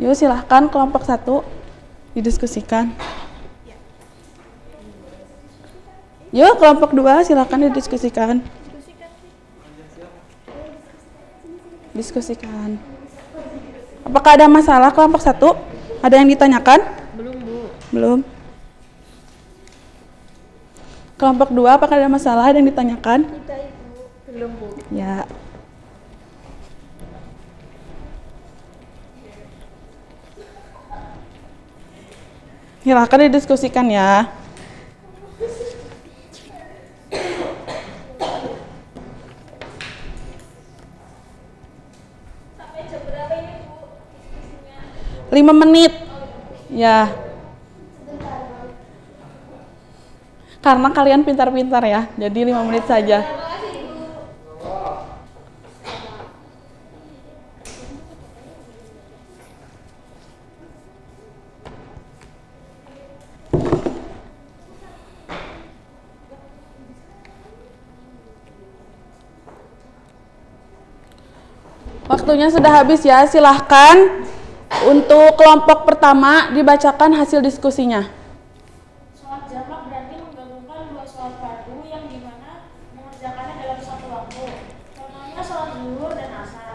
E: Yuk silahkan kelompok 1 didiskusikan. Yuk kelompok 2 silahkan didiskusikan. Diskusikan. Apakah ada masalah kelompok 1? Ada yang ditanyakan? Belum, Bu. Belum. Kelompok 2 apakah ada masalah? Ada yang ditanyakan? Tidak, Ibu. Belum, Bu. Ya. Silahkan didiskusikan ya.
B: Sampai jam berapa ini, Bu? Diskusinya?
E: 5 menit. Ya. Karena kalian pintar-pintar ya. Jadi 5 menit saja. Waktunya sudah habis ya, silahkan untuk kelompok pertama dibacakan hasil diskusinya.
G: Sholat jamak berarti menggabungkan 2 sholat fardu yang dimana mengerjakannya dalam satu waktu. Contohnya sholat zuhur dan asar.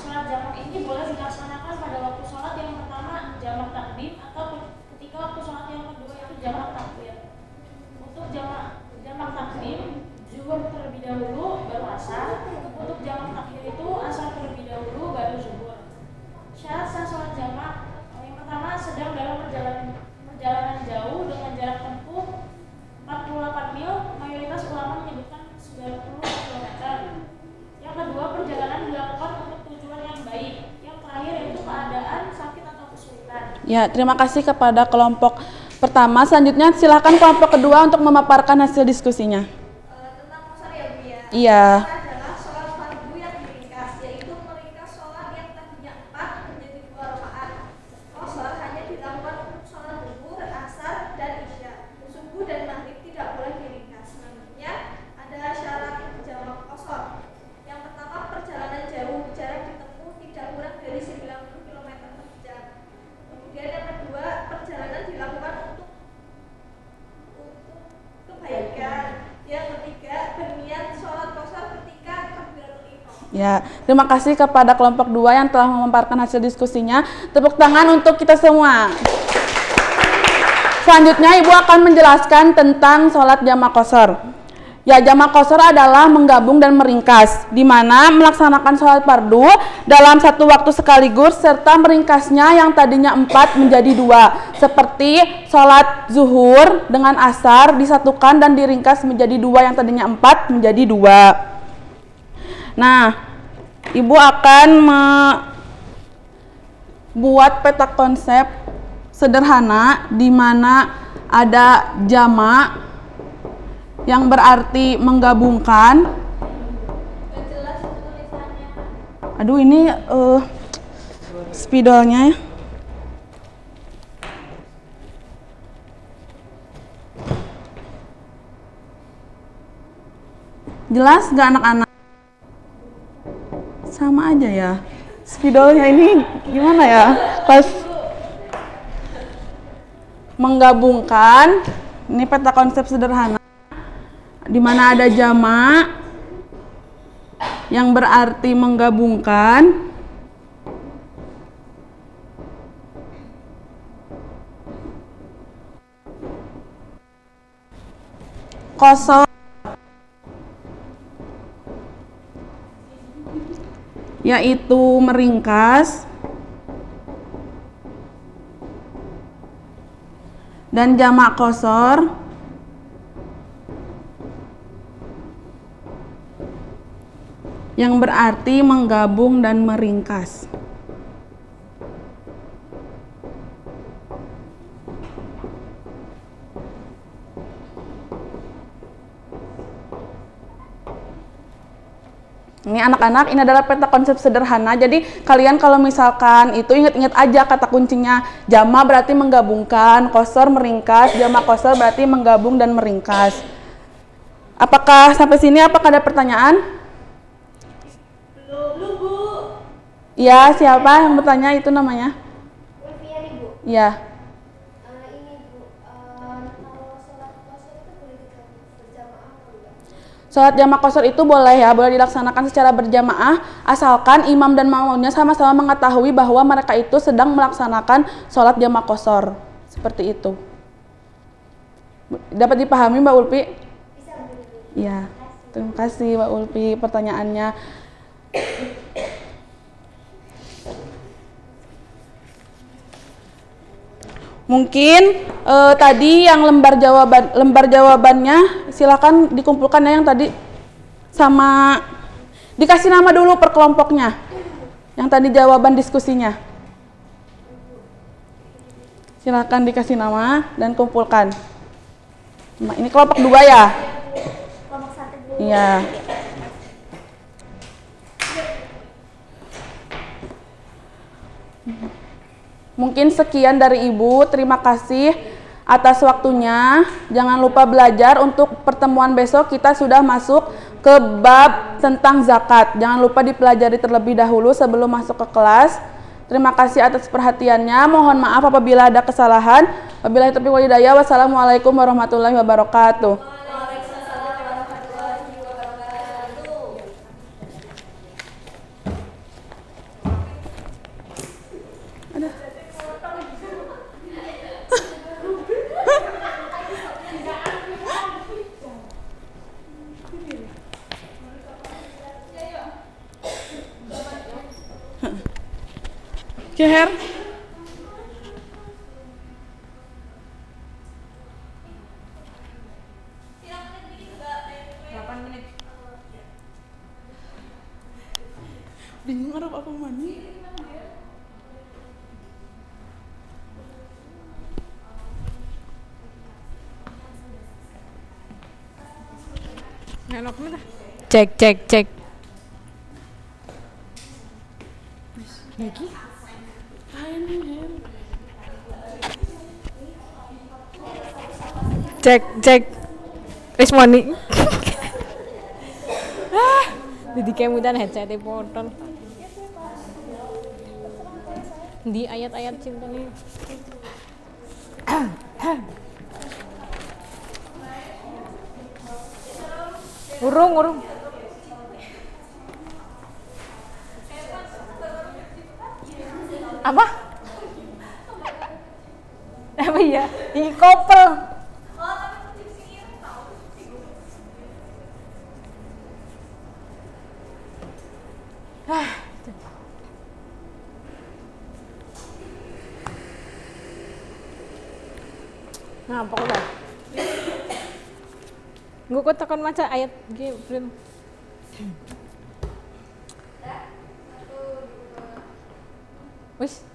G: Sholat jamak ini boleh dilaksanakan pada waktu sholat yang pertama jamak takdim atau ketika waktu sholat yang kedua itu jamak takbir. Untuk jamak takdim zuhur terlebih dahulu baru asar. Untuk jamak takbir itu asar terlebih dahulu baru zuhur. Syarat sah sholat jamak yang pertama sedang dalam perjalanan jauh dengan jarak tempuh 48 mil, mayoritas ulama menyebutkan 90 km. Yang kedua, perjalanan dilakukan untuk tujuan yang baik. Yang terakhir yaitu keadaan sakit atau kesulitan.
E: Ya, terima kasih kepada kelompok pertama. Selanjutnya silahkan kelompok kedua untuk memaparkan hasil diskusinya.
B: Tentang qashar ya, Bu ya?
E: Iya.
B: Qashar adalah sholat fardu yang diringkas, yaitu meringkas sholat yang tadinya 4 menjadi 2 rakaat. Qashar hanya dilakukan untuk sholat zuhur, asar, dan isya. Subuh dan maghrib tidak boleh diringkas. Selanjutnya ada syarat jamak qashar. Yang pertama, perjalanan jauh, jarak ditempuh tidak kurang dari 90 km per jam. Kemudian yang kedua, perjalanan dilakukan untuk kebaikan. Yang ketiga, berniat sholat qashar ketika takbiratul ihram.
E: Ya, terima kasih kepada kelompok 2 yang telah memaparkan hasil diskusinya. Tepuk tangan untuk kita semua. Selanjutnya Ibu akan menjelaskan tentang sholat jamak qashar. Ya, jamak qashar adalah menggabung dan meringkas, di mana melaksanakan sholat fardu dalam satu waktu sekaligus serta meringkasnya yang tadinya 4 menjadi 2, seperti sholat zuhur dengan asar disatukan dan diringkas menjadi 2 yang tadinya 4 menjadi 2. Nah, Ibu akan membuat peta konsep sederhana di mana ada jamak yang berarti menggabungkan. Aduh, ini spidolnya. Jelas nggak anak-anak? Sama aja ya. Spidolnya ini gimana ya? Pas menggabungkan, ini peta konsep sederhana di mana ada jamak yang berarti menggabungkan. Kosor yaitu meringkas, dan jamak kosor yang berarti menggabung dan meringkas. Ini anak-anak, ini adalah peta konsep sederhana. Jadi kalian kalau misalkan itu ingat-ingat aja kata kuncinya. Jama berarti menggabungkan, kosor meringkas, jama kosor berarti menggabung dan meringkas. Apakah sampai sini apakah ada pertanyaan?
B: Belum, Bu.
E: Ya, siapa yang bertanya itu namanya?
B: Ulfiani, Bu.
E: Ya.
B: Ini, Bu. Kalau sholat kosor itu boleh kita berjamaah atau enggak?
E: Sholat jamak kosor itu boleh ya, boleh dilaksanakan secara berjamaah asalkan imam dan makmumnya sama-sama mengetahui bahwa mereka itu sedang melaksanakan sholat jamak kosor. Seperti itu. Dapat dipahami Mbak Ulpi?
B: Bisa, Bu.
E: Ya, terima kasih Mbak Ulpi pertanyaannya. Mungkin tadi yang lembar jawabannya silakan dikumpulkan ya, yang tadi sama dikasih nama dulu per kelompoknya. Yang tadi jawaban diskusinya. Silakan dikasih nama dan kumpulkan. Nah, ini kelompok 2 ya?
B: Kelompok 1, Bu.
E: Iya. Mungkin sekian dari Ibu, terima kasih atas waktunya. Jangan lupa belajar, untuk pertemuan besok kita sudah masuk ke bab tentang zakat. Jangan lupa dipelajari terlebih dahulu sebelum masuk ke kelas. Terima kasih atas perhatiannya. Mohon maaf apabila ada kesalahan. Wabillahi taufiq wal hidayah. Wassalamualaikum warahmatullahi wabarakatuh. Her. Bingung harap apa mani?
H: Cek. Lagi? Cek. Wis moni. Jadi kemudian headset potong. Di ayat-ayat cinta nih. Urung. Apa? Apa ya? Ini kopel. Ngapa kok? Gue kok tekan maca ayat G belum. Wis.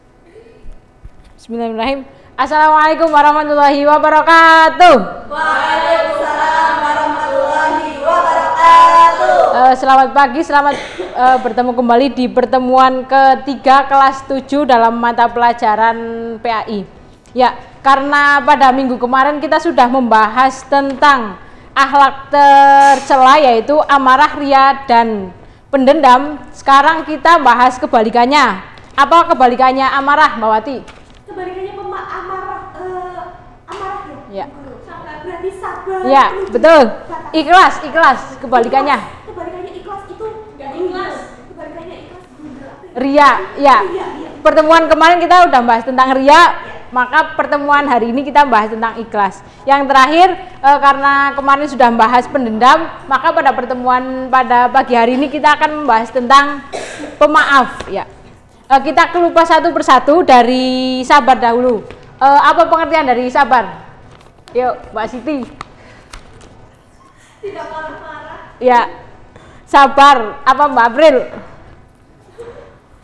H: Bismillahirrahmanirrahim. Assalamualaikum warahmatullahi wabarakatuh.
B: Waalaikumsalam warahmatullahi wabarakatuh.
H: Selamat pagi, selamat bertemu kembali di pertemuan ketiga kelas 7 dalam mata pelajaran PAI. Ya, karena pada minggu kemarin kita sudah membahas tentang akhlak tercela, yaitu amarah, ria, dan pendendam. Sekarang kita bahas kebalikannya. Apa kebalikannya amarah, Mbak Wati?
B: Kebalikannya amarah
H: Ya.
B: Sabar, berarti sabar.
H: Ya, betul. Ikhlas kebalikannya.
B: Kebalikannya ikhlas itu enggak ikhlas. Kebalikannya ikhlas
H: Ria, ya. Pertemuan kemarin kita udah bahas tentang ria, maka pertemuan hari ini kita bahas tentang ikhlas. Yang terakhir, karena kemarin sudah membahas pendendam, maka pada pertemuan pada pagi hari ini kita akan membahas tentang pemaaf, ya. Kita kelupas satu persatu dari sabar dahulu. Apa pengertian dari sabar? Yuk, Mbak Siti.
B: tidak marah-marah.
H: Ya, sabar. Apa Mbak April?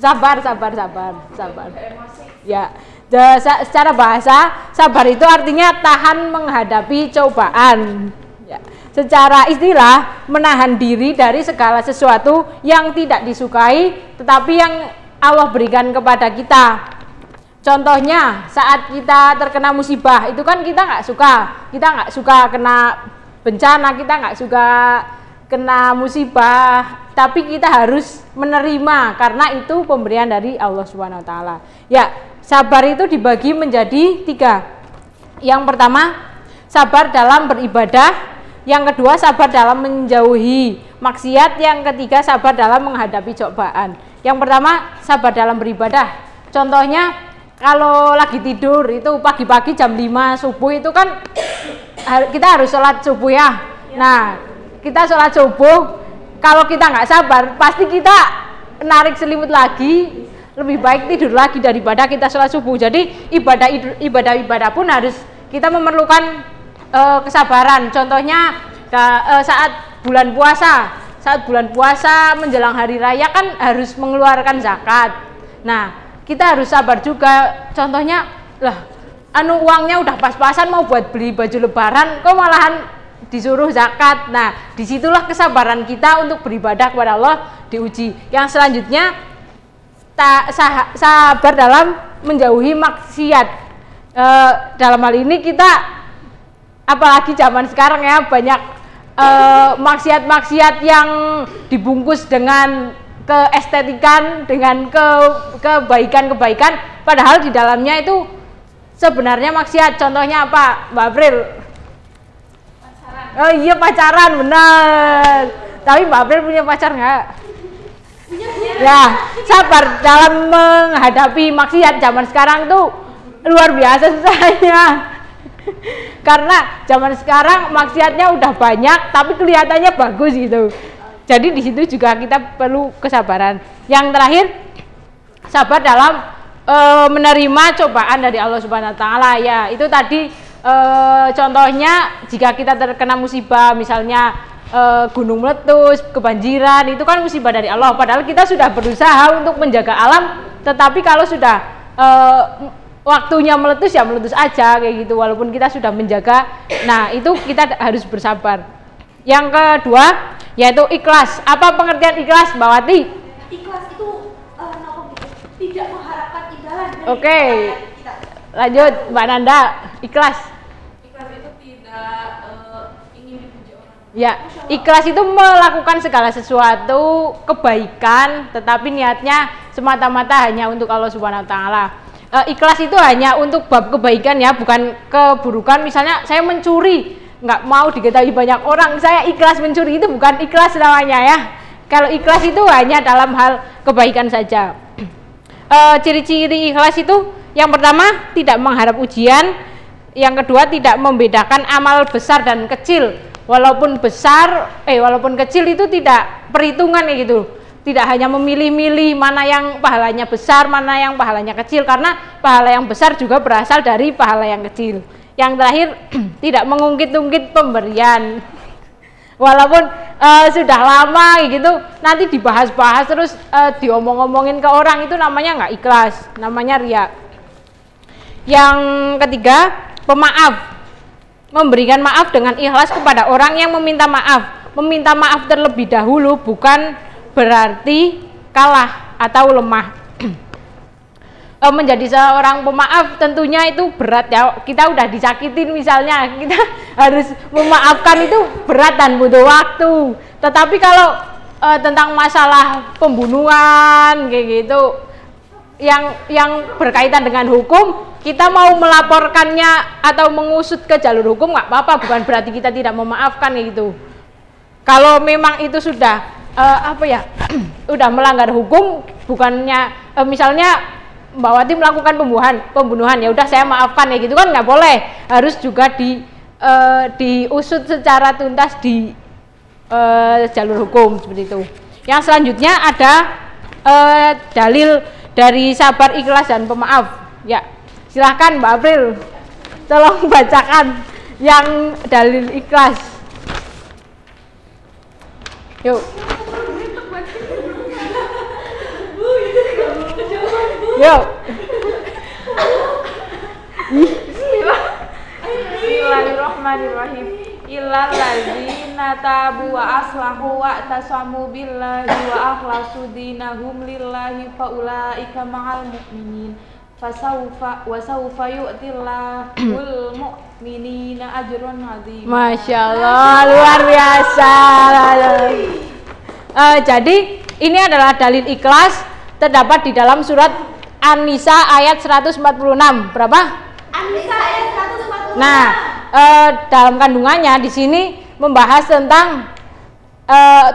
H: Sabar. Ya, secara bahasa, sabar itu artinya tahan menghadapi cobaan. Ya. Secara istilah, menahan diri dari segala sesuatu yang tidak disukai, tetapi yang Allah berikan kepada kita. Contohnya, saat kita terkena musibah, itu kan kita nggak suka kena bencana, kita nggak suka kena musibah, tapi kita harus menerima karena itu pemberian dari Allah Subhanahu Wa Taala. Ya, sabar itu dibagi menjadi 3. Yang pertama, sabar dalam beribadah. Yang kedua, sabar dalam menjauhi maksiat. Yang ketiga, sabar dalam menghadapi cobaan. Yang pertama, sabar dalam beribadah. Contohnya, kalau lagi tidur itu pagi-pagi jam 5 subuh itu kan kita harus sholat subuh ya. Nah, kita sholat subuh, kalau kita nggak sabar, pasti kita narik selimut lagi, lebih baik tidur lagi daripada kita sholat subuh. Jadi ibadah pun harus kita memerlukan kesabaran. Contohnya saat bulan puasa menjelang hari raya kan harus mengeluarkan zakat. Nah, kita harus sabar juga. Contohnya, uangnya udah pas-pasan mau buat beli baju lebaran, kok malahan disuruh zakat. Nah, disitulah kesabaran kita untuk beribadah kepada Allah diuji. Yang selanjutnya, sabar dalam menjauhi maksiat. Dalam hal ini kita, apalagi zaman sekarang ya, banyak maksiat-maksiat yang dibungkus dengan keestetikan, dengan kebaikan-kebaikan, padahal di dalamnya itu sebenarnya maksiat. Contohnya apa, Mbak April? Pacaran. Oh iya, pacaran, benar. Tapi Mbak April punya pacar nggak? Ya, sabar dalam menghadapi maksiat zaman sekarang tuh luar biasa susahnya. Karena zaman sekarang maksiatnya udah banyak, tapi kelihatannya bagus gitu. Jadi di situ juga kita perlu kesabaran. Yang terakhir, sabar dalam menerima cobaan dari Allah Subhanahu Wa Taala. Ya, itu tadi contohnya jika kita terkena musibah, misalnya gunung meletus, kebanjiran, itu kan musibah dari Allah. Padahal kita sudah berusaha untuk menjaga alam, tetapi kalau sudah waktunya meletus ya meletus aja kayak gitu, walaupun kita sudah menjaga. Nah, itu kita harus bersabar. Yang kedua, yaitu ikhlas. Apa pengertian ikhlas, Mbak Wati?
B: Ikhlas itu tidak mengharapkan imbalan dari
H: Oke.
B: kita.
H: Lanjut, Mbak Nanda. Ikhlas.
E: Ikhlas itu tidak ingin dipuji orang.
H: Ya, ikhlas itu melakukan segala sesuatu kebaikan, tetapi niatnya semata-mata hanya untuk Allah Subhanahu Wa Taala. Ikhlas itu hanya untuk bab kebaikan ya, bukan keburukan. Misalnya saya mencuri, nggak mau diketahui banyak orang, saya ikhlas mencuri, itu bukan ikhlas namanya ya. Kalau ikhlas itu hanya dalam hal kebaikan saja. Ciri-ciri ikhlas itu, yang pertama tidak mengharap ujian, yang kedua tidak membedakan amal besar dan kecil. Walaupun kecil itu tidak perhitungan ya gitu. Tidak hanya memilih-milih mana yang pahalanya besar, mana yang pahalanya kecil, karena pahala yang besar juga berasal dari pahala yang kecil. Yang terakhir, tidak mengungkit-ungkit pemberian. walaupun sudah lama gitu, nanti dibahas-bahas terus diomong-omongin ke orang, itu namanya nggak ikhlas, namanya riya. Yang ketiga, pemaaf. Memberikan maaf dengan ikhlas kepada orang yang meminta maaf. Meminta maaf terlebih dahulu bukan berarti kalah atau lemah. Menjadi seorang pemaaf tentunya itu berat ya. Kita udah disakitin misalnya, kita harus memaafkan, itu berat dan butuh waktu. Tetapi kalau tentang masalah pembunuhan kayak gitu, yang berkaitan dengan hukum, kita mau melaporkannya atau mengusut ke jalur hukum nggak apa-apa, bukan berarti kita tidak memaafkan gitu. Kalau memang itu sudah udah melanggar hukum, bukannya misalnya Mbak Wati melakukan pembunuhan, ya udah saya maafkan ya gitu kan, nggak boleh, harus juga diusut secara tuntas di jalur hukum seperti itu. Yang selanjutnya ada dalil dari sabar, ikhlas dan pemaaf. Ya, silahkan Mbak April, tolong bacakan yang dalil ikhlas. Yuk. Yuk.
F: Bismillahirrahmanirrahim. Illal ladzina tabu wa aslahu wa tasamu billahi wa akhlasu dinahum lillahi faulaika ma'al mu'minin fasawfa yu'tillahul mu'minina ajran 'azima.
H: Masya Allah, luar biasa. Jadi ini adalah dalil ikhlas, terdapat di dalam surat An-Nisa ayat 146. Berapa?
B: An-Nisa ayat 146.
H: Nah, dalam kandungannya di sini membahas tentang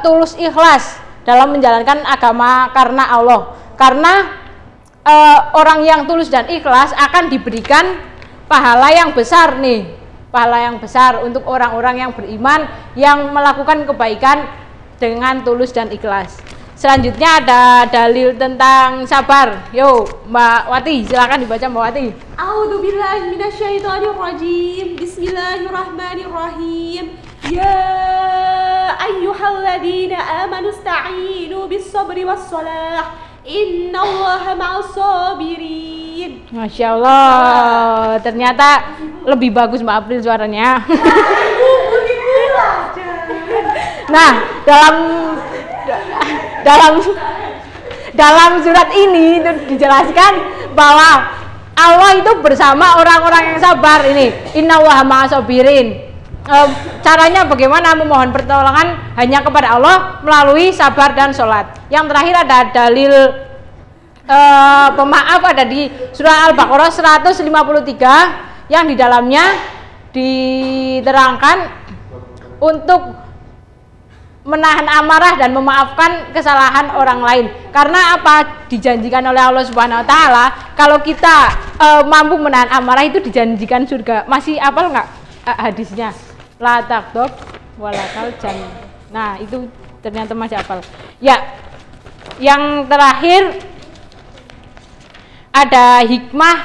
H: tulus ikhlas dalam menjalankan agama karena Allah. Karena orang yang tulus dan ikhlas akan diberikan pahala yang besar nih, pahala yang besar untuk orang-orang yang beriman yang melakukan kebaikan dengan tulus dan ikhlas. Selanjutnya ada dalil tentang sabar. Yo, Mbak Wati, silakan dibaca Mbak Wati.
I: A'udzu billahi minasyaitonir rajim. Bismillahirrahmanirrahim. Ya ayyuhalladzina amanu ista'inu bis-sabri was-shalah. Innallaha ma'as sabirin.
H: Masya Allah, ternyata lebih bagus Mbak April suaranya. Nah, dalam surat ini itu dijelaskan bahwa Allah itu bersama orang-orang yang sabar. Ini innallaha ma'as sabirin. Caranya bagaimana memohon pertolongan? Hanya kepada Allah melalui sabar dan sholat. Yang terakhir ada dalil pemaaf, ada di surah Al-Baqarah 153 yang di dalamnya diterangkan untuk menahan amarah dan memaafkan kesalahan orang lain. Karena apa? Dijanjikan oleh Allah Subhanahu wa taala, kalau kita mampu menahan amarah itu dijanjikan surga. Masih apal nggak hadisnya? La taqdab walakal jannah. Nah, itu ternyata masih apal. Ya. Yang terakhir ada hikmah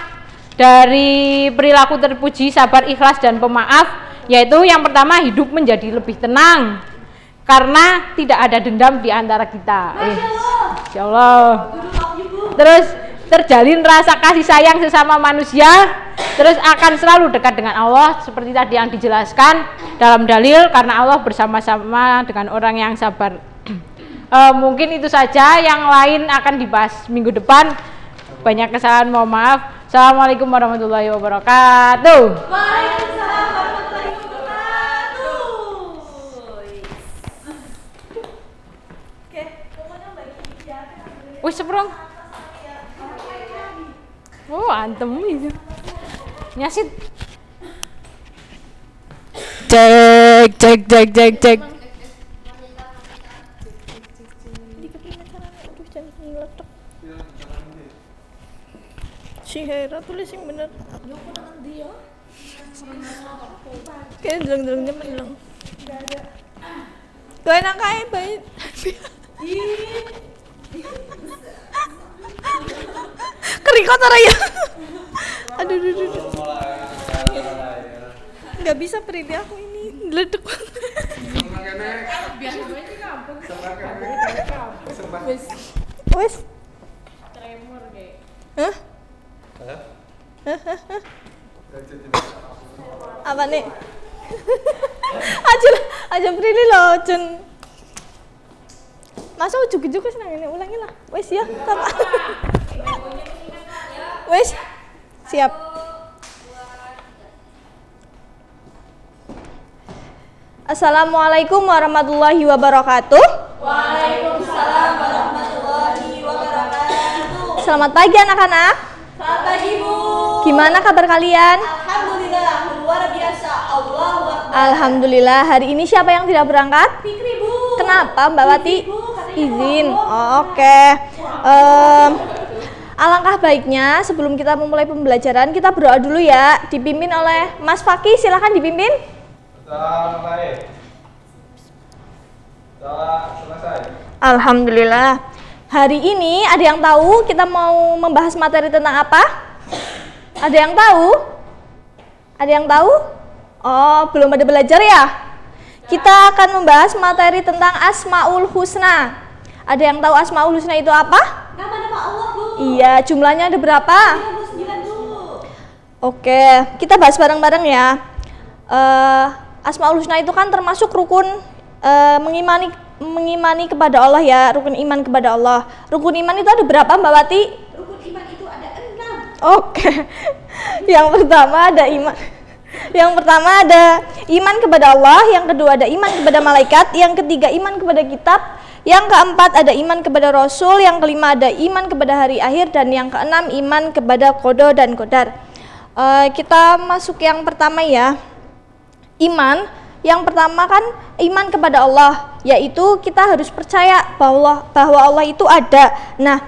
H: dari perilaku terpuji, sabar, ikhlas dan pemaaf, yaitu yang pertama, hidup menjadi lebih tenang karena tidak ada dendam di antara kita. Masya Allah. Terus terjalin rasa kasih sayang sesama manusia, terus akan selalu dekat dengan Allah seperti tadi yang dijelaskan dalam dalil, karena Allah bersama-sama dengan orang yang sabar. Mungkin itu saja, yang lain akan dibahas minggu depan. Banyak kesalahan, mohon maaf. Assalamualaikum warahmatullahi wabarakatuh.
B: Waalaikumsalam warahmatullahi wabarakatuh. Oke, pokoknya bagi dia.
H: Wih, seprong. Oh, antem itu. Nyasit. Cek.
B: Si Hera tulis yang bener. Kayak jeleng-jelengnya menang. Gak enak kayak baik. Kerikot ya. Aduh. Gak bisa perih aku ini. Ledek banget.
F: Wis.
H: Tremor kayak.
F: Hah? Apa nih? aja Prilly loh, Jun. Masa ujuk-ujuk wis nang ngene, ulangi lah. Wis ya, sama. Wis. Siap. Assalamualaikum warahmatullahi wabarakatuh.
B: Waalaikumsalam warahmatullahi wabarakatuh.
F: Selamat pagi anak-anak.
B: Selamat pagi, Bu.
F: Gimana kabar kalian?
B: Alhamdulillah, luar biasa. Allahu Akbar.
F: Alhamdulillah. Hari ini siapa yang tidak berangkat?
B: Fikri, Bu.
F: Kenapa, Mbak Wati?
B: Bu, katanya
F: Izin.
B: mau.
F: Oh, oke. Alangkah baiknya sebelum kita memulai pembelajaran kita berdoa dulu ya. Dipimpin oleh Mas Fakih. Silakan dipimpin.
A: Selesai.
F: Alhamdulillah. Hari ini ada yang tahu kita mau membahas materi tentang apa? Ada yang tahu? Ada yang tahu? Oh, belum ada belajar ya? Kita akan membahas materi tentang Asmaul Husna. Ada yang tahu Asmaul Husna itu apa?
B: Nama-nama Allah, Bu.
F: Iya, jumlahnya ada berapa?
B: 9, Bu.
F: Oke, kita bahas bareng-bareng ya. Asmaul Husna itu kan termasuk rukun mengimani kepada Allah ya, rukun iman kepada Allah. Rukun iman itu ada berapa, Mbak Wati?
B: Rukun iman itu ada 6.
F: Oke. Yang pertama ada iman. Yang pertama ada iman kepada Allah, yang kedua ada iman kepada malaikat, yang ketiga iman kepada kitab, yang keempat ada iman kepada rasul, yang kelima ada iman kepada hari akhir, dan yang keenam iman kepada qada dan qadar. Kita masuk yang pertama ya. Iman. Yang pertama kan iman kepada Allah, yaitu kita harus percaya bahwa Allah itu ada. Nah,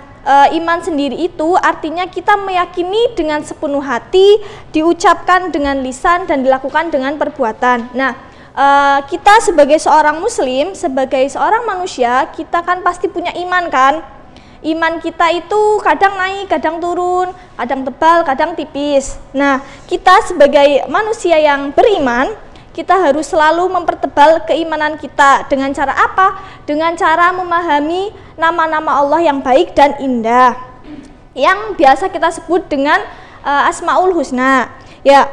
F: iman sendiri itu artinya kita meyakini dengan sepenuh hati, diucapkan dengan lisan dan dilakukan dengan perbuatan. Nah, kita sebagai seorang muslim, sebagai seorang manusia, kita kan pasti punya iman kan? Iman kita itu kadang naik, kadang turun, kadang tebal, kadang tipis. Nah, kita sebagai manusia yang beriman, kita harus selalu mempertebal keimanan kita. Dengan cara apa? Dengan cara memahami nama-nama Allah yang baik dan indah, yang biasa kita sebut dengan Asmaul Husna. Ya,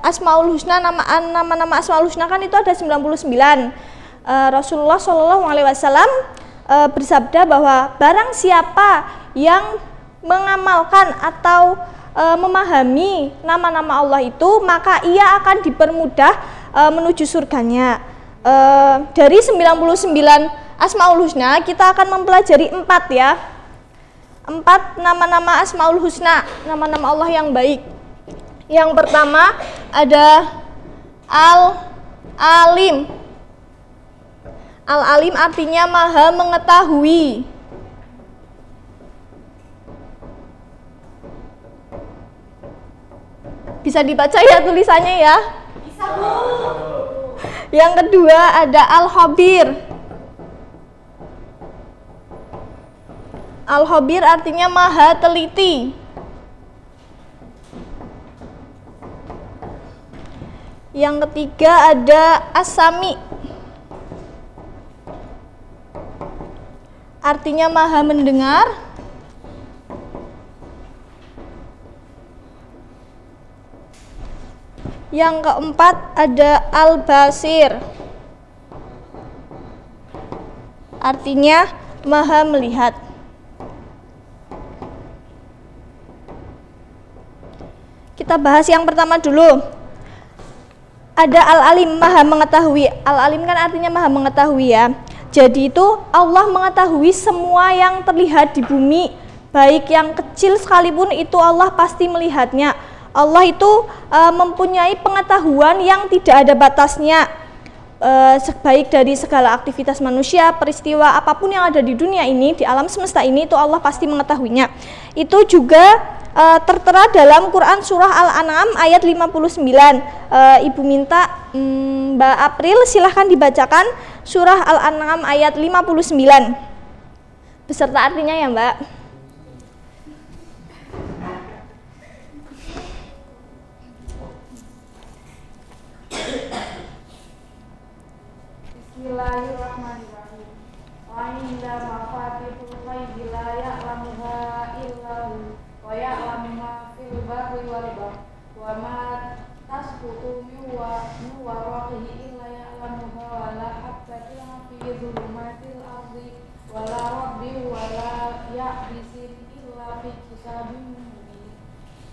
F: Asmaul Husna, nama-nama Asmaul Husna kan itu ada 99. Rasulullah SAW bersabda bahwa barang siapa yang mengamalkan atau memahami nama-nama Allah itu, maka ia akan dipermudah menuju surganya. Dari 99 Asmaul Husna kita akan mempelajari 4 ya. 4 nama-nama Asmaul Husna, nama-nama Allah yang baik. Yang pertama ada Al-Alim. Al-Alim artinya maha mengetahui. Bisa dibaca ya tulisannya ya?
B: Bisa, Bu.
F: Yang kedua ada Al-Khabir. Al-Khabir artinya maha teliti. Yang ketiga ada As-Sami. Artinya maha mendengar. Yang keempat ada Al-Basir. Artinya maha melihat. Kita bahas yang pertama dulu. Ada Al-Alim, maha mengetahui. Al-Alim kan artinya maha mengetahui ya. Jadi itu Allah mengetahui semua yang terlihat di bumi, baik yang kecil sekalipun itu Allah pasti melihatnya. Allah itu mempunyai pengetahuan yang tidak ada batasnya, baik dari segala aktivitas manusia, peristiwa apapun yang ada di dunia ini, di alam semesta ini, itu Allah pasti mengetahuinya. Itu juga tertera dalam Quran surah Al-An'am ayat 59. Ibu minta Mbak April silahkan dibacakan surah Al-An'am ayat 59 beserta artinya ya Mbak. wal bahr wa ma tasqutu min waraqihi illa ya'lamuha wa la habbatin fi dhulumatil ardi wa la rabbin wa la ya'bisin illa fi kitabim mubin.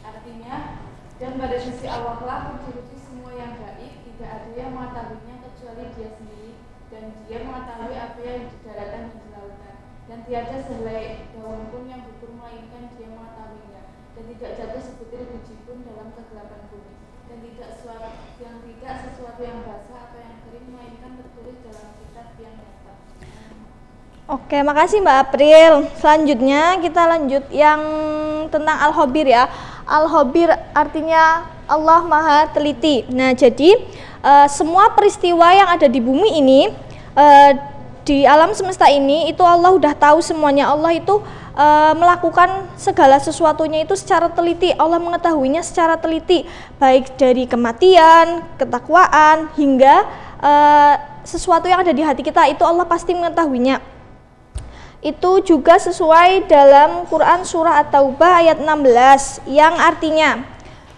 F: Artinya, dan pada sisi Allah lah kunci-kunci semua yang gaib, tidak ada yang mengetahuinya kecuali Dia sendiri, dan Dia mengetahui apa yang di daratan dan di lautan. Dan tiada sehelai daun pun yang gugur melainkan Dia mengetahuinya, dan tidak jatuh sebutir biji pun dalam kegelapan bumi, dan tidak sesuatu yang basah atau yang kering melainkan tertulis dalam kitab yang nyata.
B: Oke, makasih Mbak April. Selanjutnya kita lanjut yang tentang Al-Khabir ya. Al-Khabir artinya Allah Maha Teliti. Nah, jadi semua peristiwa yang ada di bumi ini, di alam semesta ini, itu Allah udah tahu semuanya. Allah itu melakukan segala sesuatunya itu secara teliti. Allah mengetahuinya secara teliti, baik dari kematian, ketakwaan, hingga sesuatu yang ada di hati kita, itu Allah pasti mengetahuinya. Itu juga sesuai dalam Quran surah At-Taubah ayat 16 yang artinya,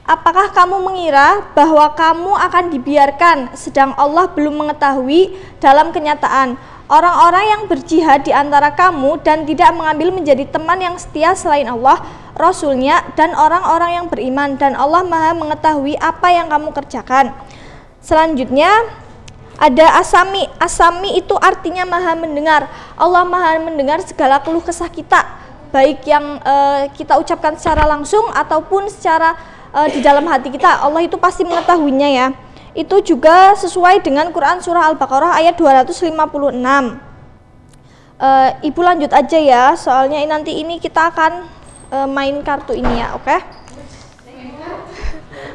B: apakah kamu mengira bahwa kamu akan dibiarkan sedang Allah belum mengetahui dalam kenyataan orang-orang yang berjihad di antara kamu dan tidak mengambil menjadi teman yang setia selain Allah, Rasulnya, dan orang-orang yang beriman, dan Allah Maha mengetahui apa yang kamu kerjakan. Selanjutnya ada As-Sami. As-Sami itu artinya Maha mendengar. Allah Maha mendengar segala keluh kesah kita, baik yang kita ucapkan secara langsung ataupun secara di dalam hati kita. Allah itu pasti mengetahuinya ya. Itu juga sesuai dengan Quran surah Al-Baqarah ayat 256. Ibu lanjut aja ya, soalnya nanti ini kita akan main kartu ini ya, oke?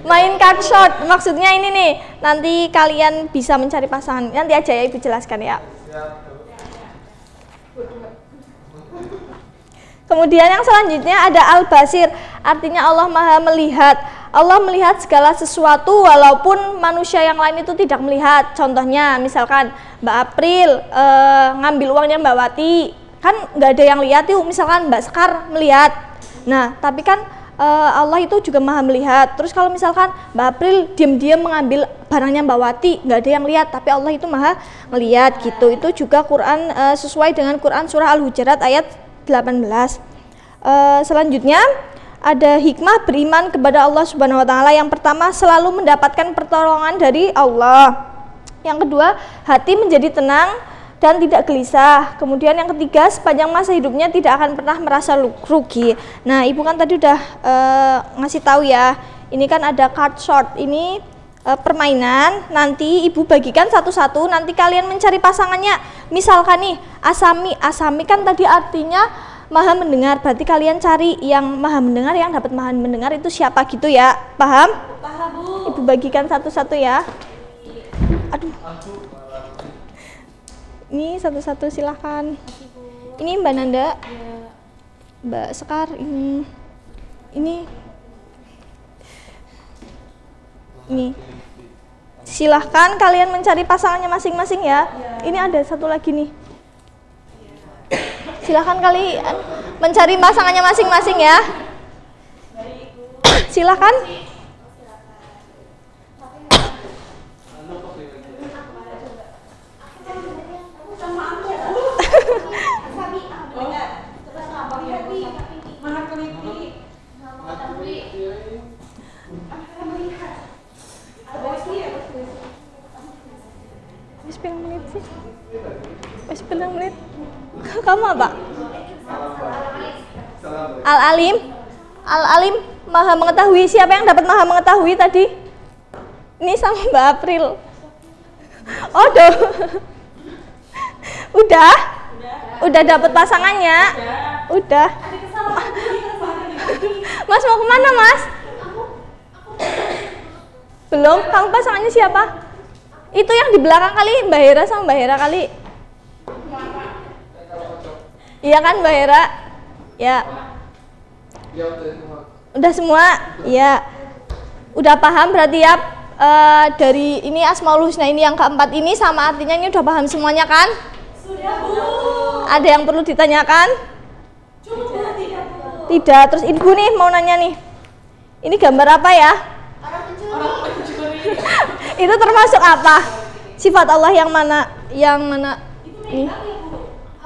B: Main card shot, maksudnya ini nih, nanti kalian bisa mencari pasangan. Nanti aja ya Ibu jelaskan ya. Kemudian yang selanjutnya ada Al-Basir, artinya Allah Maha melihat. Allah melihat segala sesuatu walaupun manusia yang lain itu tidak melihat. Contohnya misalkan Mbak April ngambil uangnya Mbak Wati, kan nggak ada yang lihat tuh. Misalkan Mbak Sekar melihat, nah tapi kan Allah itu juga Maha melihat. Terus kalau misalkan Mbak April diam-diam mengambil barangnya Mbak Wati, nggak ada yang lihat, tapi Allah itu Maha melihat gitu. Itu juga Quran sesuai dengan Quran surah Al-Hujurat ayat 18. Selanjutnya ada hikmah beriman kepada Allah Subhanahu wa taala. Yang pertama, selalu mendapatkan pertolongan dari Allah. Yang kedua, hati menjadi tenang dan tidak gelisah. Kemudian yang ketiga, sepanjang masa hidupnya tidak akan pernah merasa rugi. Nah, Ibu kan tadi udah ngasih tahu ya. Ini kan ada card short. Ini permainan. Nanti Ibu bagikan satu-satu. Nanti kalian mencari pasangannya. Misalkan nih, As-Sami. As-Sami kan tadi artinya Maha mendengar. Berarti kalian cari yang Maha mendengar, yang dapat Maha mendengar itu siapa gitu ya. Paham? Paham, Bu.
C: Ibu bagikan satu-satu ya. Aduh. Ini satu-satu silahkan. Ini Mbak Nanda, Mbak Sekar, ini silahkan kalian mencari pasangannya masing-masing ya. Ini ada satu lagi nih. Silahkan kalian mencari pasangannya masing-masing ya. Silahkan. Wes pirang menit. Kamu apa? Al-Alim. Al-Alim Maha mengetahui. Siapa yang dapat Maha mengetahui tadi? Ini sama Mbak April. Oh, udah? Udah dapat pasangannya? Udah. Mas mau kemana, Mas? Belum? Kamu pasangannya siapa? Itu yang di belakang kali, Mbak Hera sama Mbak Hera kali. Iya kan Mbak Hera? Ya. Udah semua? Iya. Udah paham berarti ya, dari ini Asmaul Husna ini yang keempat ini sama artinya ini udah paham semuanya kan?
B: Sudah, Bu.
C: Ada yang perlu ditanyakan?
B: Cukup, tidak, Bu.
C: Tidak. Terus Ibu nih mau nanya nih.
D: Ini gambar apa ya? Itu termasuk apa? Sifat Allah yang mana? Yang mana? Ini.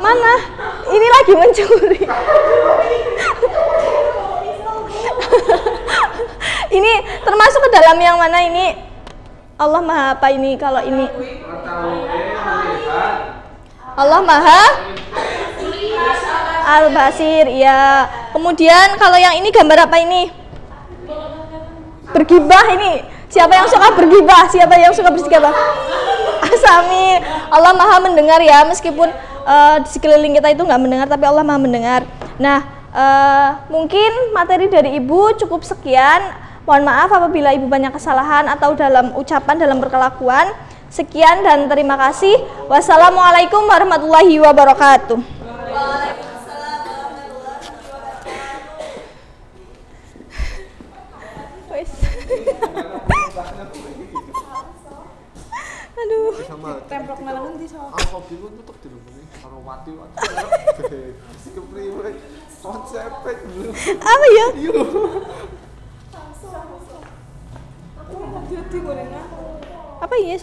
D: Mana? Ini lagi mencuri. Ini termasuk ke dalam yang mana ini? Allah Maha apa ini kalau ini? Allah Maha Al-Basir, ya. Kemudian kalau yang ini gambar apa ini? Bergibah ini. Siapa yang suka bergibah? Siapa yang suka bergibah? Asami. Allah Maha mendengar ya, meskipun di sekeliling kita itu nggak mendengar, tapi Allah Maha mendengar. Nah, mungkin materi dari Ibu cukup sekian. Mohon maaf apabila Ibu banyak kesalahan atau dalam ucapan, dalam berkelakuan. Sekian dan terima kasih. Wassalamualaikum warahmatullahi wabarakatuh. Aduh.
E: Templok nalangan di soal.
A: Aku bingung tutup di rumah ini. Kalau mati kepriwe konsepnya dulu.
D: Apa ya? Apa ya?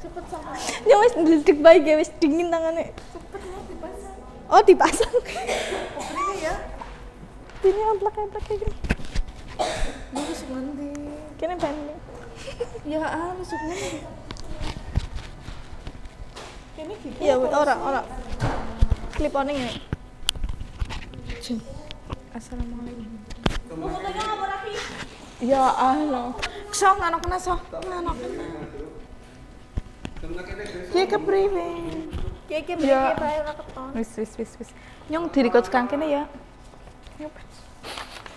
E: Cepet sama.
D: Ya wis ndledeg bae ya wis dingin tangannya.
E: Cepet ya dipasang.
D: Oh, dipasang.
E: Ini ya.
D: Ini amplak-amplak kayak gini.
E: Bagus nanti.
D: Kene banding.
E: Ya besok nanti. Ini gitu.
D: Iya, ora. Clip on ya.
E: Assalamualaikum. Ya Allah. Kesal nganak kena so. Nganak kena. Ki kepriwe?
D: Ki
E: Ya.
D: bae ora keton.
E: Wis. Nyong dirikot sekang kene ya. Udah.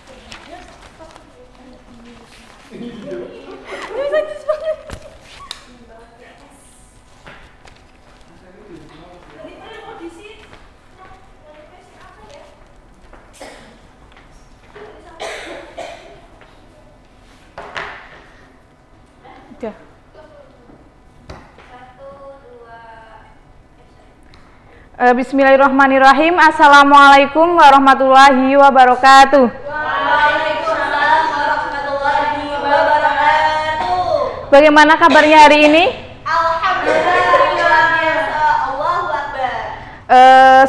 E: Bismillahirrahmanirrahim. Assalamualaikum warahmatullahi wabarakatuh.
B: Waalaikumsalam warahmatullahi wabarakatuh.
E: Bagaimana kabarnya hari ini?
B: Alhamdulillah luar biasa. Allahu Akbar.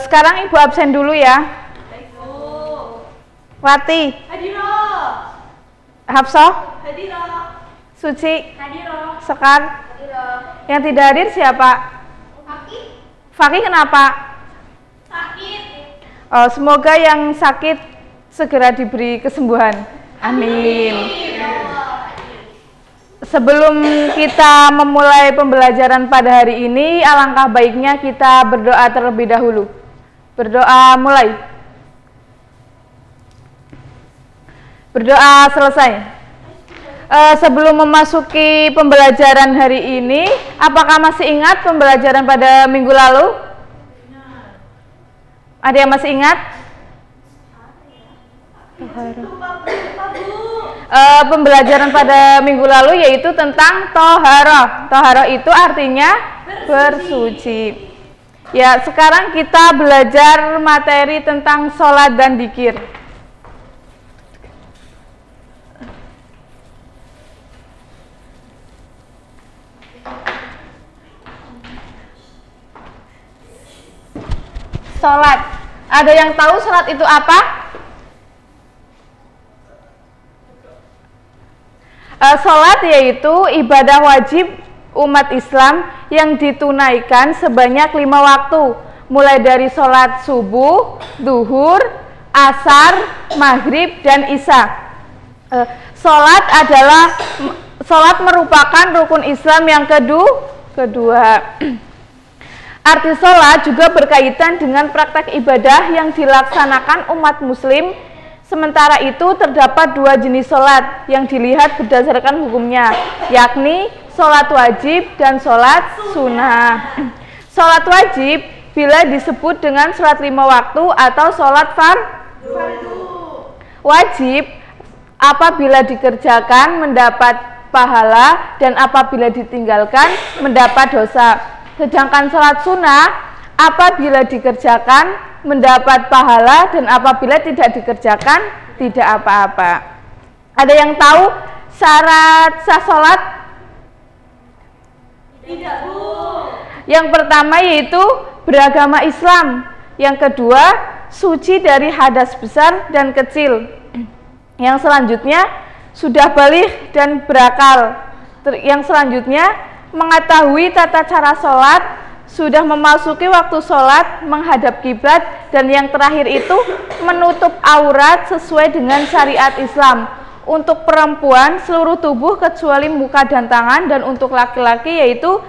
E: Sekarang Ibu absen dulu ya. Wati,
B: Hadiroh.
E: Hafsah,
B: Hadiroh.
E: Suci,
B: Hadiroh.
E: Sekar.
B: Hadiroh.
E: Yang tidak hadir siapa?
B: Fakih.
E: Fakih kenapa?
B: Sakit.
E: Semoga yang sakit segera diberi kesembuhan. Amin. Sebelum kita memulai pembelajaran pada hari ini, alangkah baiknya kita berdoa terlebih dahulu. Berdoa mulai. Berdoa selesai. Sebelum memasuki pembelajaran hari ini, apakah masih ingat pembelajaran pada minggu lalu? Ada yang masih ingat? Pembelajaran pada minggu lalu yaitu tentang toharoh. Toharoh itu artinya bersuci. Ya, sekarang kita belajar materi tentang sholat dan dzikir. Sholat. Ada yang tahu sholat itu apa? Sholat yaitu ibadah wajib umat Islam yang ditunaikan sebanyak 5 waktu, mulai dari sholat subuh, duhur, asar, maghrib, dan isya. Sholat merupakan rukun Islam yang kedua. Arti sholat juga berkaitan dengan praktek ibadah yang dilaksanakan umat muslim. Sementara itu terdapat 2 jenis sholat yang dilihat berdasarkan hukumnya, yakni sholat wajib dan sholat sunnah. Sholat wajib bila disebut dengan sholat 5 waktu atau sholat fardu. Wajib apabila dikerjakan mendapat pahala dan apabila ditinggalkan mendapat dosa. Sedangkan sholat sunnah apabila dikerjakan
F: mendapat pahala, dan apabila tidak dikerjakan tidak apa-apa. Ada yang tahu syarat sah sholat?
I: Tidak, Bu.
F: Yang pertama yaitu beragama Islam. Yang kedua, suci dari hadas besar dan kecil. Yang selanjutnya, sudah baligh dan berakal. Yang selanjutnya, mengetahui tata cara sholat, sudah memasuki waktu sholat, menghadap kiblat, dan yang terakhir itu menutup aurat sesuai dengan syariat Islam. Untuk perempuan seluruh tubuh kecuali muka dan tangan, dan untuk laki-laki yaitu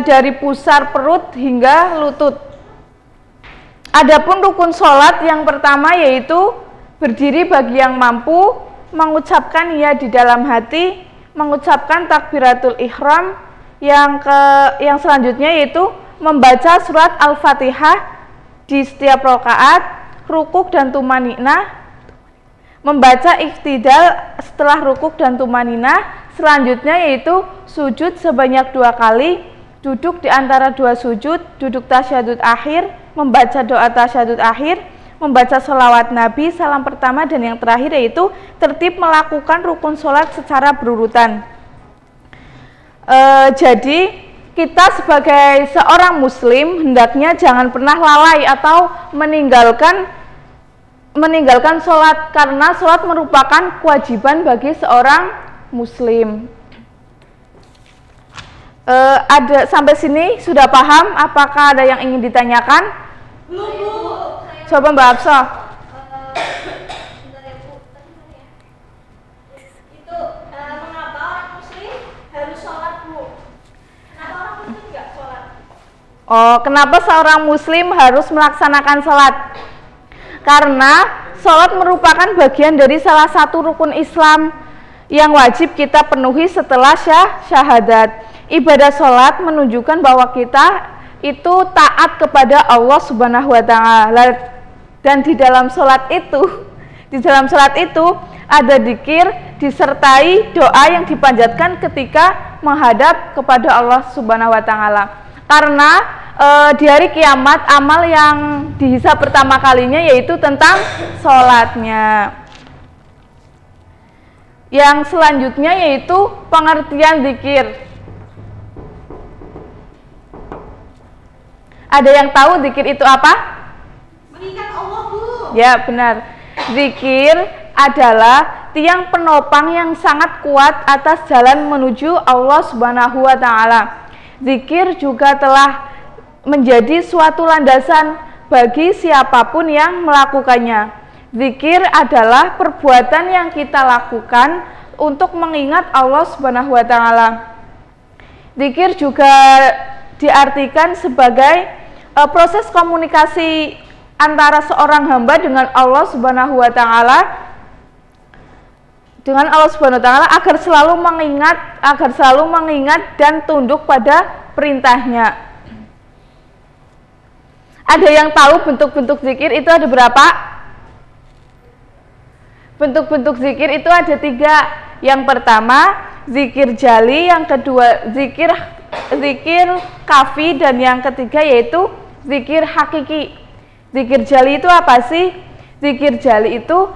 F: dari pusar perut hingga lutut. Adapun rukun sholat yang pertama yaitu berdiri bagi yang mampu, mengucapkan ya di dalam hati, mengucapkan takbiratul ihram. Yang selanjutnya yaitu membaca surat Al-Fatihah di setiap rakaat, rukuk dan tumanina, membaca iktidal setelah rukuk dan tumanina. Selanjutnya yaitu sujud sebanyak 2 kali, duduk di antara 2 sujud, duduk tasyahud akhir, membaca doa tasyahud akhir, membaca sholawat Nabi, salam pertama, dan yang terakhir yaitu tertib melakukan rukun sholat secara berurutan. Jadi kita sebagai seorang muslim hendaknya jangan pernah lalai atau meninggalkan sholat, karena sholat merupakan kewajiban bagi seorang muslim. Ada sampai sini sudah paham? Apakah ada yang ingin ditanyakan?
B: Belum, Bu.
F: Coba Mbak Hafsah.
B: Bentar ya, Bu. Itu mengapa orang muslim harus sholat, Bu? Kenapa orang muslim nggak sholat?
F: Oh, kenapa seorang muslim harus melaksanakan sholat? Karena sholat merupakan bagian dari salah satu rukun Islam yang wajib kita penuhi setelah syahadat. Ibadah sholat menunjukkan bahwa kita itu taat kepada Allah Subhanahu wa Ta'ala, dan di dalam sholat itu ada dzikir disertai doa yang dipanjatkan ketika menghadap kepada Allah Subhanahu wa Ta'ala. Karena di hari kiamat amal yang dihisab pertama kalinya yaitu tentang sholatnya. Yang selanjutnya yaitu pengertian dzikir. Ada yang tahu zikir itu apa?
B: Mengingat Allah, Bu.
F: Ya, benar. Zikir adalah tiang penopang yang sangat kuat atas jalan menuju Allah Subhanahu wa Ta'ala. Zikir juga telah menjadi suatu landasan bagi siapapun yang melakukannya. Zikir adalah perbuatan yang kita lakukan untuk mengingat Allah Subhanahu wa Ta'ala. Zikir juga diartikan sebagai proses komunikasi antara seorang hamba dengan Allah Subhanahu wa Ta'ala, agar selalu mengingat dan tunduk pada perintahnya. Ada yang tahu bentuk-bentuk zikir itu ada berapa? Bentuk-bentuk zikir itu ada 3. Yang pertama zikir jali, yang kedua zikir kafi, dan yang ketiga yaitu zikir hakiki. Zikir jali itu apa sih? Zikir jali itu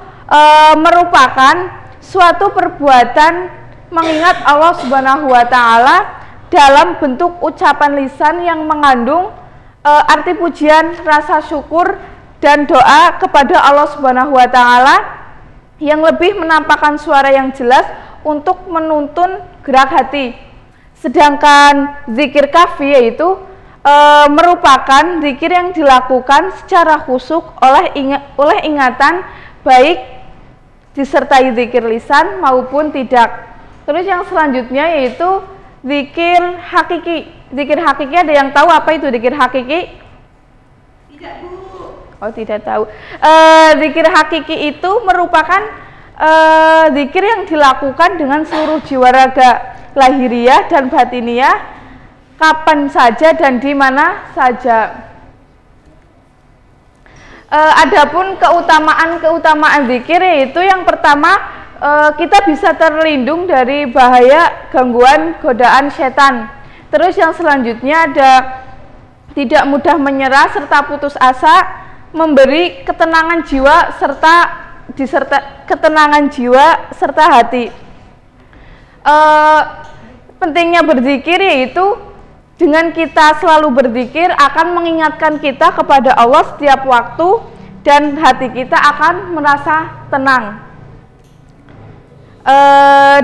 F: merupakan suatu perbuatan mengingat Allah Subhanahu wa Ta'ala dalam bentuk ucapan lisan yang mengandung arti pujian, rasa syukur, dan doa kepada Allah Subhanahu wa Ta'ala, yang lebih menampakkan suara yang jelas untuk menuntun gerak hati. Sedangkan zikir kafi yaitu merupakan zikir yang dilakukan secara khusyuk oleh ingatan, baik disertai zikir lisan maupun tidak. Terus yang selanjutnya yaitu zikir hakiki. Zikir hakiki ada yang tahu apa itu zikir hakiki?
B: Tidak, Bu.
F: Oh, tidak tahu. Zikir hakiki itu merupakan zikir yang dilakukan dengan seluruh jiwa raga, lahiriah dan batiniah, kapan saja dan di mana saja. Adapun keutamaan zikir yaitu yang pertama, kita bisa terlindung dari bahaya gangguan godaan setan. Terus yang selanjutnya ada tidak mudah menyerah serta putus asa,
E: memberi ketenangan jiwa ketenangan jiwa serta hati. Pentingnya berzikir yaitu dengan kita selalu berzikir akan mengingatkan kita kepada Allah setiap waktu dan hati kita akan merasa tenang.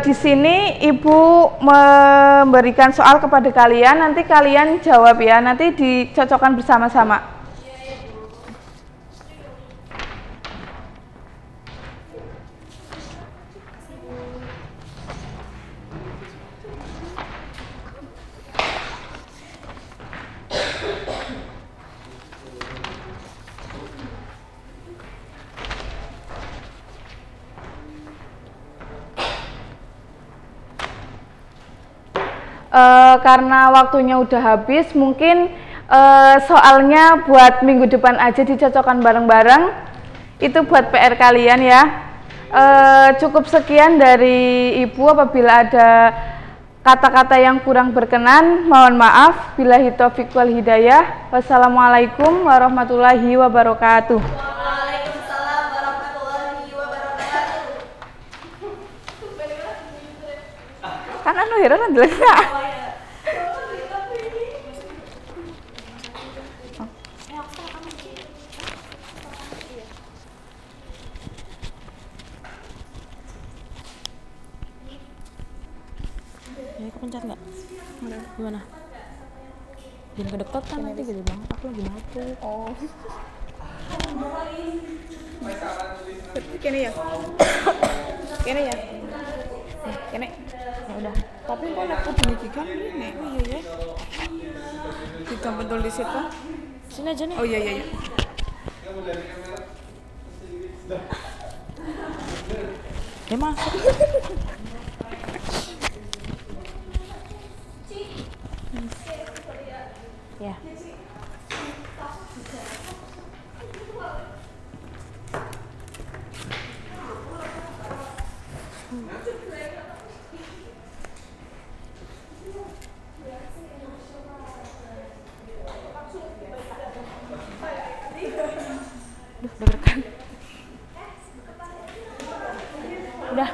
E: Di sini Ibu memberikan soal kepada kalian, nanti kalian jawab ya, nanti dicocokkan bersama-sama. Karena waktunya udah habis, mungkin soalnya buat minggu depan aja dicocokkan bareng-bareng. Itu buat PR kalian ya. Cukup sekian dari Ibu. Apabila ada kata-kata yang kurang berkenan, mohon maaf. Billahi taufiq wal hidayah. Wassalamualaikum warahmatullahi wabarakatuh.
B: Waalaikumsalam warahmatullahi wabarakatuh.
E: Kan anu heran ndelok.
F: Ya, kepencet nggak? Gimana? Jangan kedekatan nanti gede banget, aku lagi ngantuk. Oh. Kene ya? Kene ya? Kene? Ya udah. Tapi kok aku demikian ini? Oh iya ya. Kita betul di situ. Sini aja nih. Oh iya iya iya. Ya masuk. Ya. Deg-degan. Udah.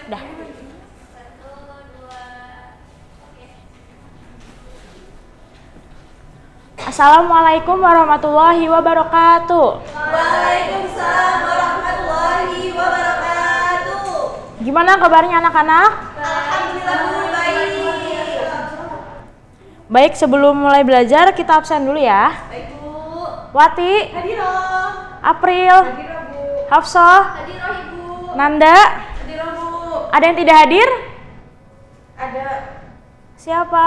F: Udah. Assalamualaikum warahmatullahi wabarakatuh.
B: Waalaikumsalam warahmatullahi wabarakatuh.
F: Gimana kabarnya anak-anak?
B: Alhamdulillah baik.
F: Baik, sebelum mulai belajar kita absen dulu ya.
B: Baik Bu.
F: Wati,
B: Hadiroh.
F: April,
B: Hadiroh Bu.
F: Hafsah,
B: Hadiroh Ibu.
F: Nanda.
B: Hadiroh Bu.
F: Ada yang tidak hadir?
B: Ada.
F: Siapa?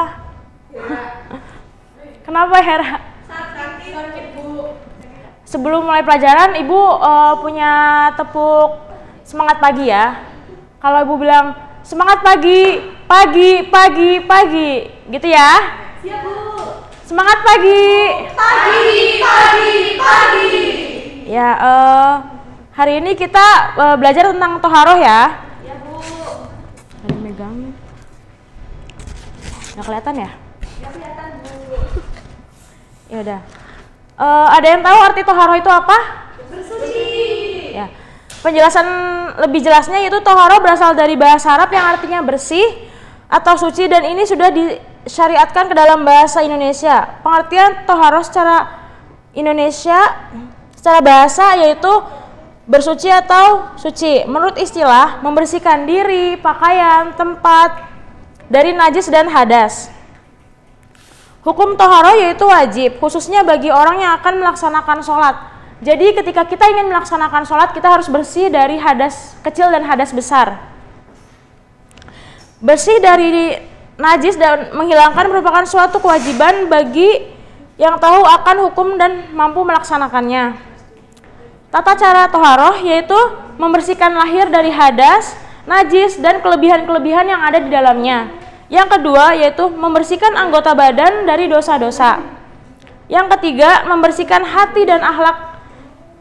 F: Kenapa Hera?
B: Sakit Bu.
F: Sebelum mulai pelajaran, Ibu punya tepuk semangat pagi ya. Kalau Ibu bilang semangat pagi, pagi, pagi, pagi, gitu ya.
B: Siap Bu.
F: Semangat pagi.
B: Pagi, pagi, pagi.
F: Ya, hari ini kita belajar tentang toharoh ya.
B: Ya Bu.
F: Ada megang. Nggak kelihatan ya?
B: Ya kelihatan Bu.
F: Ya udah. Ada yang tahu arti toharoh itu apa?
B: Bersuci.
F: Ya. Penjelasan lebih jelasnya yaitu toharoh berasal dari bahasa Arab yang artinya bersih atau suci dan ini sudah disyariatkan ke dalam bahasa Indonesia. Pengertian toharoh secara Indonesia secara bahasa yaitu bersuci atau suci. Menurut istilah membersihkan diri, pakaian, tempat dari najis dan hadas. Hukum toharoh yaitu wajib, khususnya bagi orang yang akan melaksanakan sholat. Jadi ketika kita ingin melaksanakan sholat, kita harus bersih dari hadas kecil dan hadas besar. Bersih dari najis dan menghilangkan merupakan suatu kewajiban bagi yang tahu akan hukum dan mampu melaksanakannya. Tata cara toharoh yaitu membersihkan lahir dari hadas, najis, dan kelebihan-kelebihan yang ada di dalamnya. Yang kedua yaitu membersihkan anggota badan dari dosa-dosa. Yang ketiga membersihkan hati dan akhlak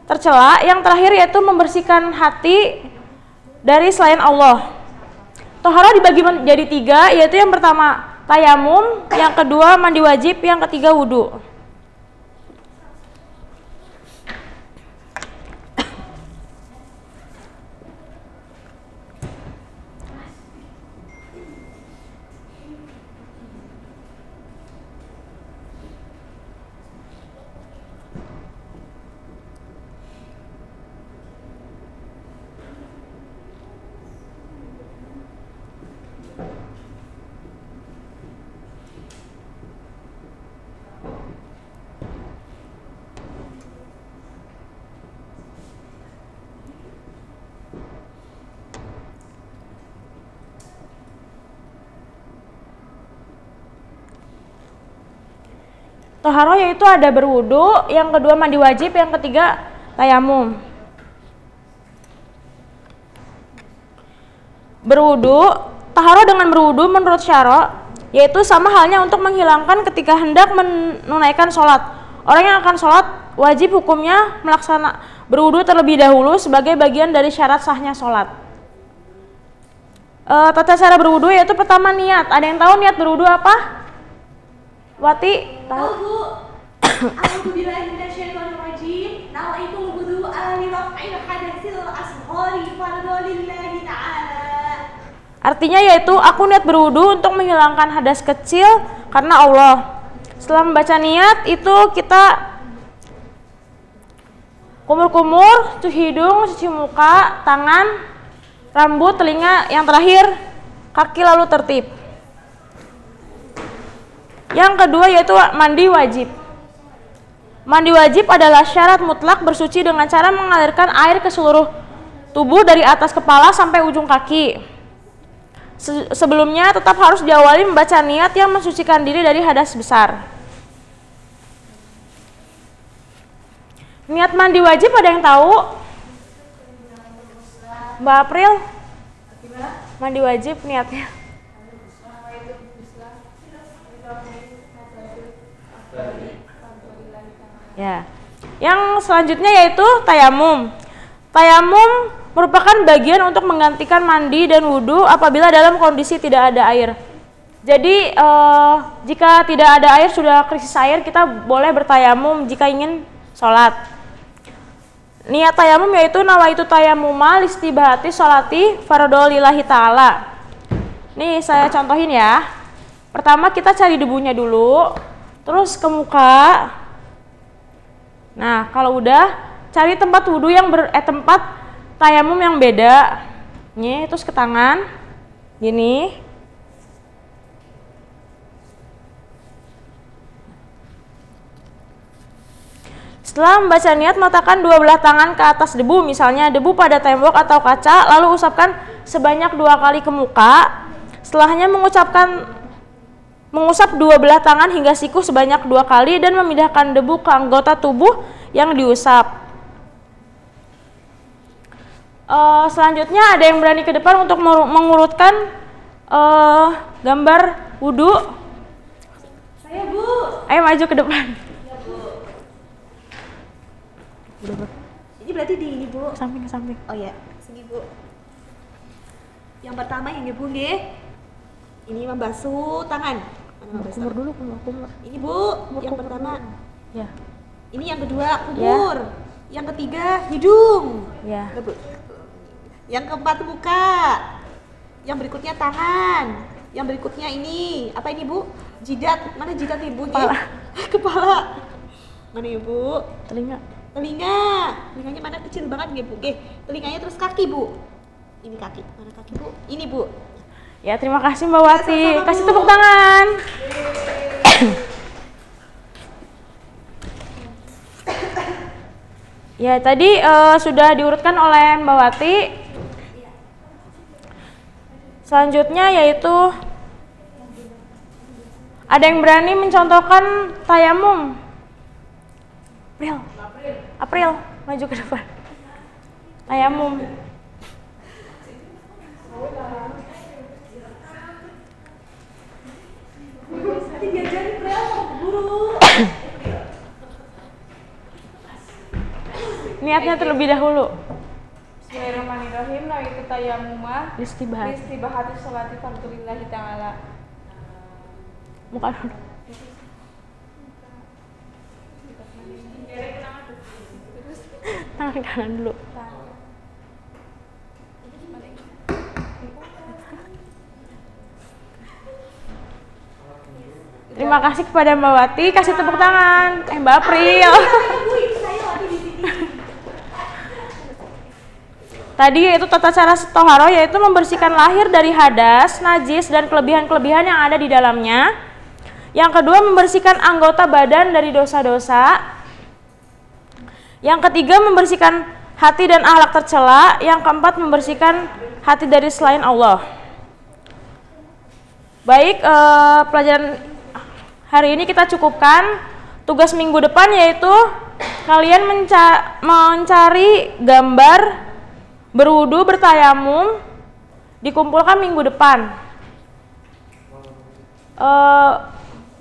F: tercela. Yang terakhir yaitu membersihkan hati dari selain Allah. Toharoh dibagi menjadi tiga, yaitu yang pertama tayamum, yang kedua mandi wajib, yang ketiga wudhu.
G: Toharoh yaitu ada berwudu, yang kedua mandi wajib, yang ketiga tayamum. Berwudu, taharoh dengan berwudu menurut syara yaitu sama halnya untuk menghilangkan ketika hendak menunaikan sholat. Orang yang akan sholat wajib hukumnya berwudu terlebih dahulu sebagai bagian dari syarat sahnya sholat. Tata cara berwudu yaitu pertama niat. Ada yang tahu niat berwudu apa? Wati? Tahu?
I: A'udzu billahi minasyaitonir rajim. Nawaitul wudu'a li raf'il hadatsil asghari fardholillahi ta'ala.
G: Artinya yaitu aku niat berwudu untuk menghilangkan hadas kecil karena Allah. Setelah membaca niat itu kita kumur-kumur, cuci hidung, cuci muka, tangan, rambut, telinga, yang terakhir kaki lalu tertib. Yang kedua yaitu mandi wajib. Mandi wajib adalah syarat mutlak bersuci dengan cara mengalirkan air ke seluruh tubuh dari atas kepala sampai ujung kaki. Sebelumnya tetap harus diawali membaca niat yang mensucikan diri dari hadas besar. Niat mandi wajib ada yang tahu? Mbak April? Mandi wajib niatnya. Ya. Yang selanjutnya yaitu tayamum. Tayamum merupakan bagian untuk menggantikan mandi dan wudhu apabila dalam kondisi tidak ada air. Jadi jika tidak ada air, sudah krisis air, kita boleh bertayamum jika ingin sholat. Niat tayamum yaitu nawaitu tayamuma listibahati sholati fardholillahi ta'ala. Nih saya contohin ya. Pertama kita cari debunya dulu, terus ke muka. Nah kalau udah, cari tempat wudhu yang tempat tayamum yang beda. Nih terus ke tangan, gini. Setelah membaca niat, meletakkan dua belah tangan ke atas debu, misalnya debu pada tembok atau kaca, lalu usapkan sebanyak 2 kali ke muka. Setelahnya mengusap dua belah tangan hingga siku sebanyak 2 kali dan memindahkan debu ke anggota tubuh yang diusap. Selanjutnya ada yang berani ke depan untuk mengurutkan gambar wudhu.
I: Saya Bu.
G: Ayo maju ke depan.
I: Ini berarti di ini Bu.
G: Samping ke samping.
I: Oh ya, sini Bu. Yang pertama yang Ibu nggih. Ini membasuh tangan.
G: Kumur dulu, kumur.
I: Ini Bu, yang pertama.
G: Ya.
I: Ini yang kedua kubur. Yang ketiga hidung.
G: Ya.
I: Yang keempat muka. Yang berikutnya tangan. Yang berikutnya ini, apa ini Bu? Jidat. Mana jidat Ibu?
G: Kepala.
I: Kepala. Mana Ibu? Telinganya mana kecil banget nggih Bu? Nggih, telinganya terus kaki Bu. Ini kaki, mana kaki Bu? Ini Bu.
G: Ya terima kasih Mbak Wati. Kasih tepuk tangan. Ya tadi sudah diurutkan oleh Mbak Wati. Selanjutnya yaitu ada yang berani mencontohkan tayamum. April, maju ke depan. Tayamum. Niatnya terlebih dahulu.
E: Bismillahirrahmanirrahim. Nawaitu tayammuma listibahati sholati fardholillahi ta'ala.
G: Muka dulu. Tangan kanan dulu. Terima kasih kepada Mbak Wati, kasih tepuk tangan. Mbak April. Tadi yaitu tata cara toharoh yaitu membersihkan lahir dari hadas, najis dan kelebihan-kelebihan yang ada di dalamnya. Yang kedua membersihkan anggota badan dari dosa-dosa. Yang ketiga membersihkan hati dan akhlak tercela. Yang keempat membersihkan hati dari selain Allah. Baik, pelajaran hari ini kita cukupkan. Tugas minggu depan yaitu kalian mencari gambar berwudu, bertayamum, dikumpulkan minggu depan.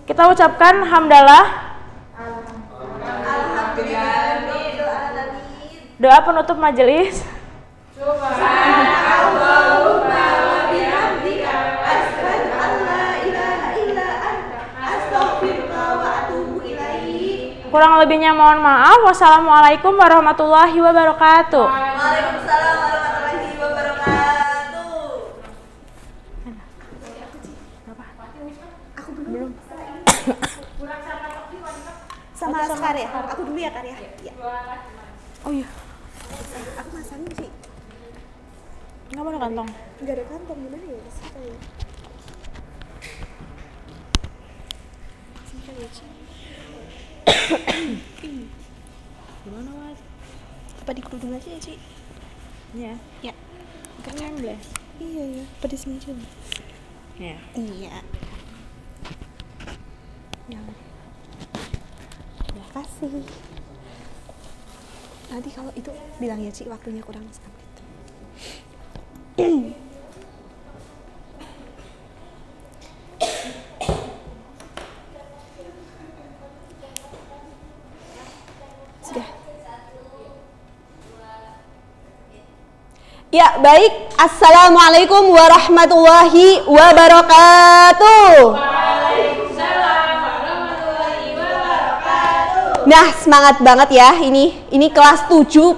G: Kita ucapkan hamdalah. Doa penutup majelis. Kurang lebihnya mohon maaf. Wassalamualaikum warahmatullahi wabarakatuh.
I: Waalaikumsalam warahmatullahi wabarakatuh. Aku belum. Sama Askar ya? Aku dulu ya, Kar ya? Iya.
G: Oh iya.
I: Aku masangin sih.
G: Enggak ada kantong.
I: Enggak ada kantong, gimana ya? Siapa ya? Siapa ya, Ci?
G: Gimana, Mas?
I: Apa di kerudung aja ya, Ci?
G: Iya.
I: Ya.
G: Keren deh.
I: Iya, ya. Apa di sini aja?
G: Iya.
I: Iya. Ya. Terima kasih. Nanti kalau itu bilang ya, Ci, waktunya kurang sekali. Sudah. Ya, baik. Assalamualaikum warahmatullahi wabarakatuh. Nah, semangat banget ya. Ini kelas 7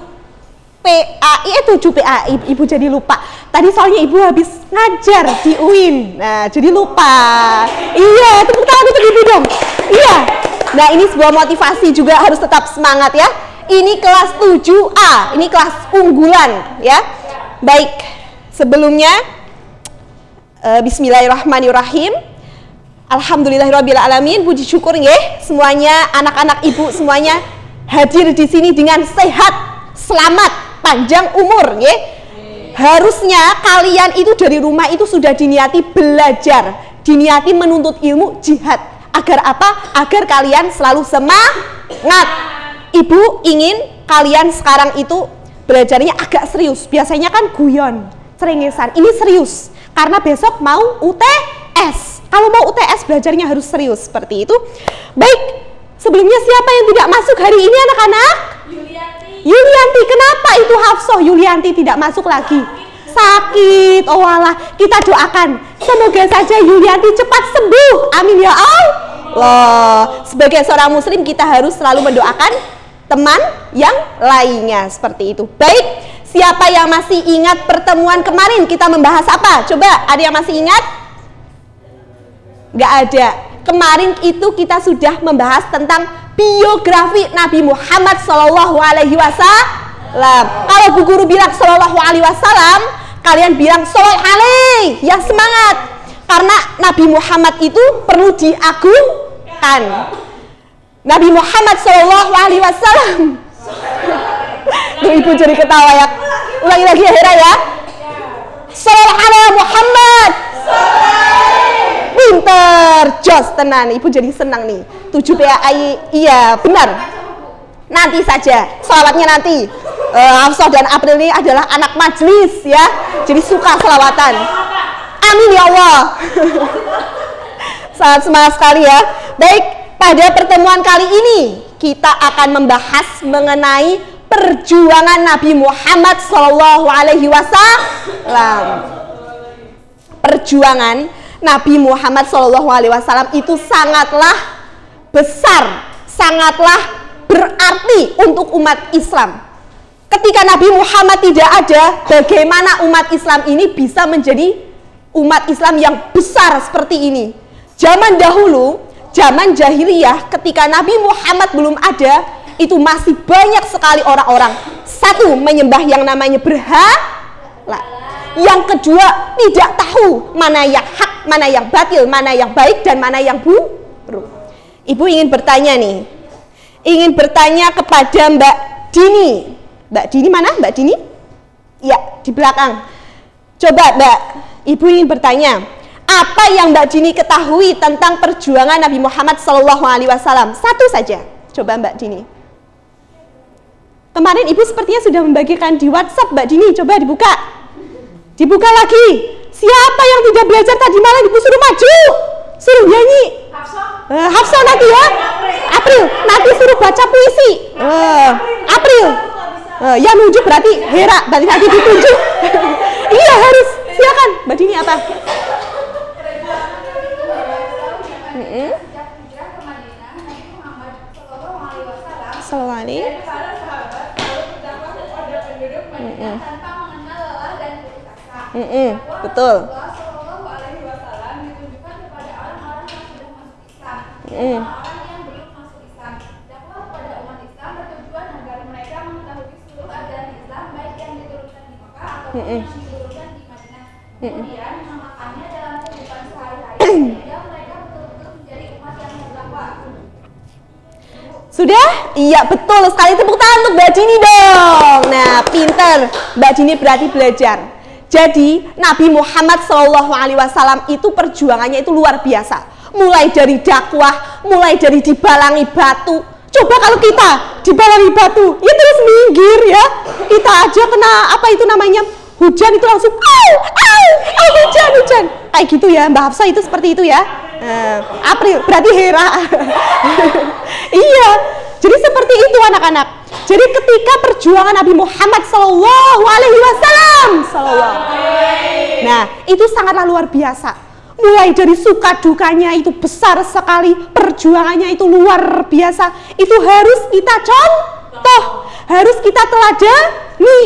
I: PAI 7 PAI. Ibu jadi lupa. Tadi soalnya Ibu habis ngajar di UIN. Nah, jadi lupa. Iya, tepuk tangan untuk Ibu dong. Iya. Nah, ini sebuah motivasi juga, harus tetap semangat ya. Ini kelas 7A. Ini kelas unggulan ya. Baik. Sebelumnya bismillahirrahmanirrahim. Alhamdulillahirrabbilalamin, puji syukur nggih semuanya, anak-anak Ibu semuanya hadir di sini dengan sehat, selamat, panjang umur nggih. Harusnya kalian itu dari rumah itu sudah diniati belajar, diniati menuntut ilmu, jihad. Agar apa? Agar kalian selalu semangat. Ibu ingin kalian sekarang itu belajarnya agak serius. Biasanya kan guyon, cengengesan. Ini serius karena besok mau UTS. Kalau mau UTS belajarnya harus serius seperti itu. Baik, sebelumnya siapa yang tidak masuk hari ini anak-anak? Yulianti. Kenapa itu Hafsah? Yulianti tidak masuk lagi. Sakit. Oh alah, kita doakan semoga saja Yulianti cepat sembuh. Amin ya Allah. Sebagai seorang muslim kita harus selalu mendoakan teman yang lainnya seperti itu. Baik, siapa yang masih ingat pertemuan kemarin kita membahas apa? Coba, ada yang masih ingat? Gak ada. Kemarin itu kita sudah membahas tentang biografi Nabi Muhammad SAW. Kalau Bu Guru bilang SAW, kalian bilang Shollallahu alaihi. Ya semangat. Karena Nabi Muhammad itu perlu diagungkan. Nabi Muhammad SAW. Ibu jadi ketawa ya. Ulangi lagi ya Hera ya. Shollallahu alaihi Muhammad. Pinter, jos tenan. Ibu jadi senang nih. 7 PAI, iya benar. Nanti saja, selawatnya nanti. Hafsah dan April ini adalah anak majelis ya. Jadi suka selawatan. Amin ya Allah. Sangat semangat sekali ya. Baik, pada pertemuan kali ini kita akan membahas mengenai perjuangan Nabi Muhammad SAW. Perjuangan Nabi Muhammad SAW itu sangatlah besar, sangatlah berarti untuk umat Islam. Ketika Nabi Muhammad tidak ada, bagaimana umat Islam ini bisa menjadi umat Islam yang besar seperti ini? Zaman dahulu, zaman jahiliyah, ketika Nabi Muhammad belum ada, itu masih banyak sekali orang-orang. Satu, menyembah yang namanya berhala. Yang kedua, tidak tahu mana yang hak, mana yang batil, mana yang baik, dan mana yang buruk. Ibu ingin bertanya nih. Ingin bertanya kepada Mbak Dini. Mbak Dini mana? Mbak Dini? Ya, di belakang. Coba Mbak, Ibu ingin bertanya. Apa yang Mbak Dini ketahui tentang perjuangan Nabi Muhammad SAW? Satu saja. Coba Mbak Dini. Kemarin Ibu sepertinya sudah membagikan di WhatsApp Mbak Dini. Coba dibuka. Dibuka lagi. Siapa yang tidak belajar tadi malam Ibu suruh maju. Suruh nyanyi. Hafsah nanti ya. April. Nanti suruh baca puisi. April. Yang nunjuk berarti Hera. Berarti nanti ditunjuk. Iya harus. Silakan Mbak Dini apa? Sallallahu alaihi betul. Sudah? Iya betul sekali, tepuk tangan untuk Mbak Dini dong. Nah pinter, Mbak Dini berarti belajar. Jadi Nabi Muhammad SAW itu perjuangannya itu luar biasa. Mulai dari dakwah, mulai dari dibalangi batu. Coba kalau kita dibalangi batu, ya terus minggir ya. Kita aja kena apa itu namanya hujan itu langsung hujan. Kayak gitu ya Mbak Hafsah itu seperti itu ya. April berarti Hera. Iya, jadi seperti itu anak-anak. Jadi ketika perjuangan Nabi Muhammad SAW, nah itu sangatlah luar biasa. Mulai dari suka dukanya itu besar sekali, perjuangannya itu luar biasa. Itu harus kita contoh, harus kita teladani.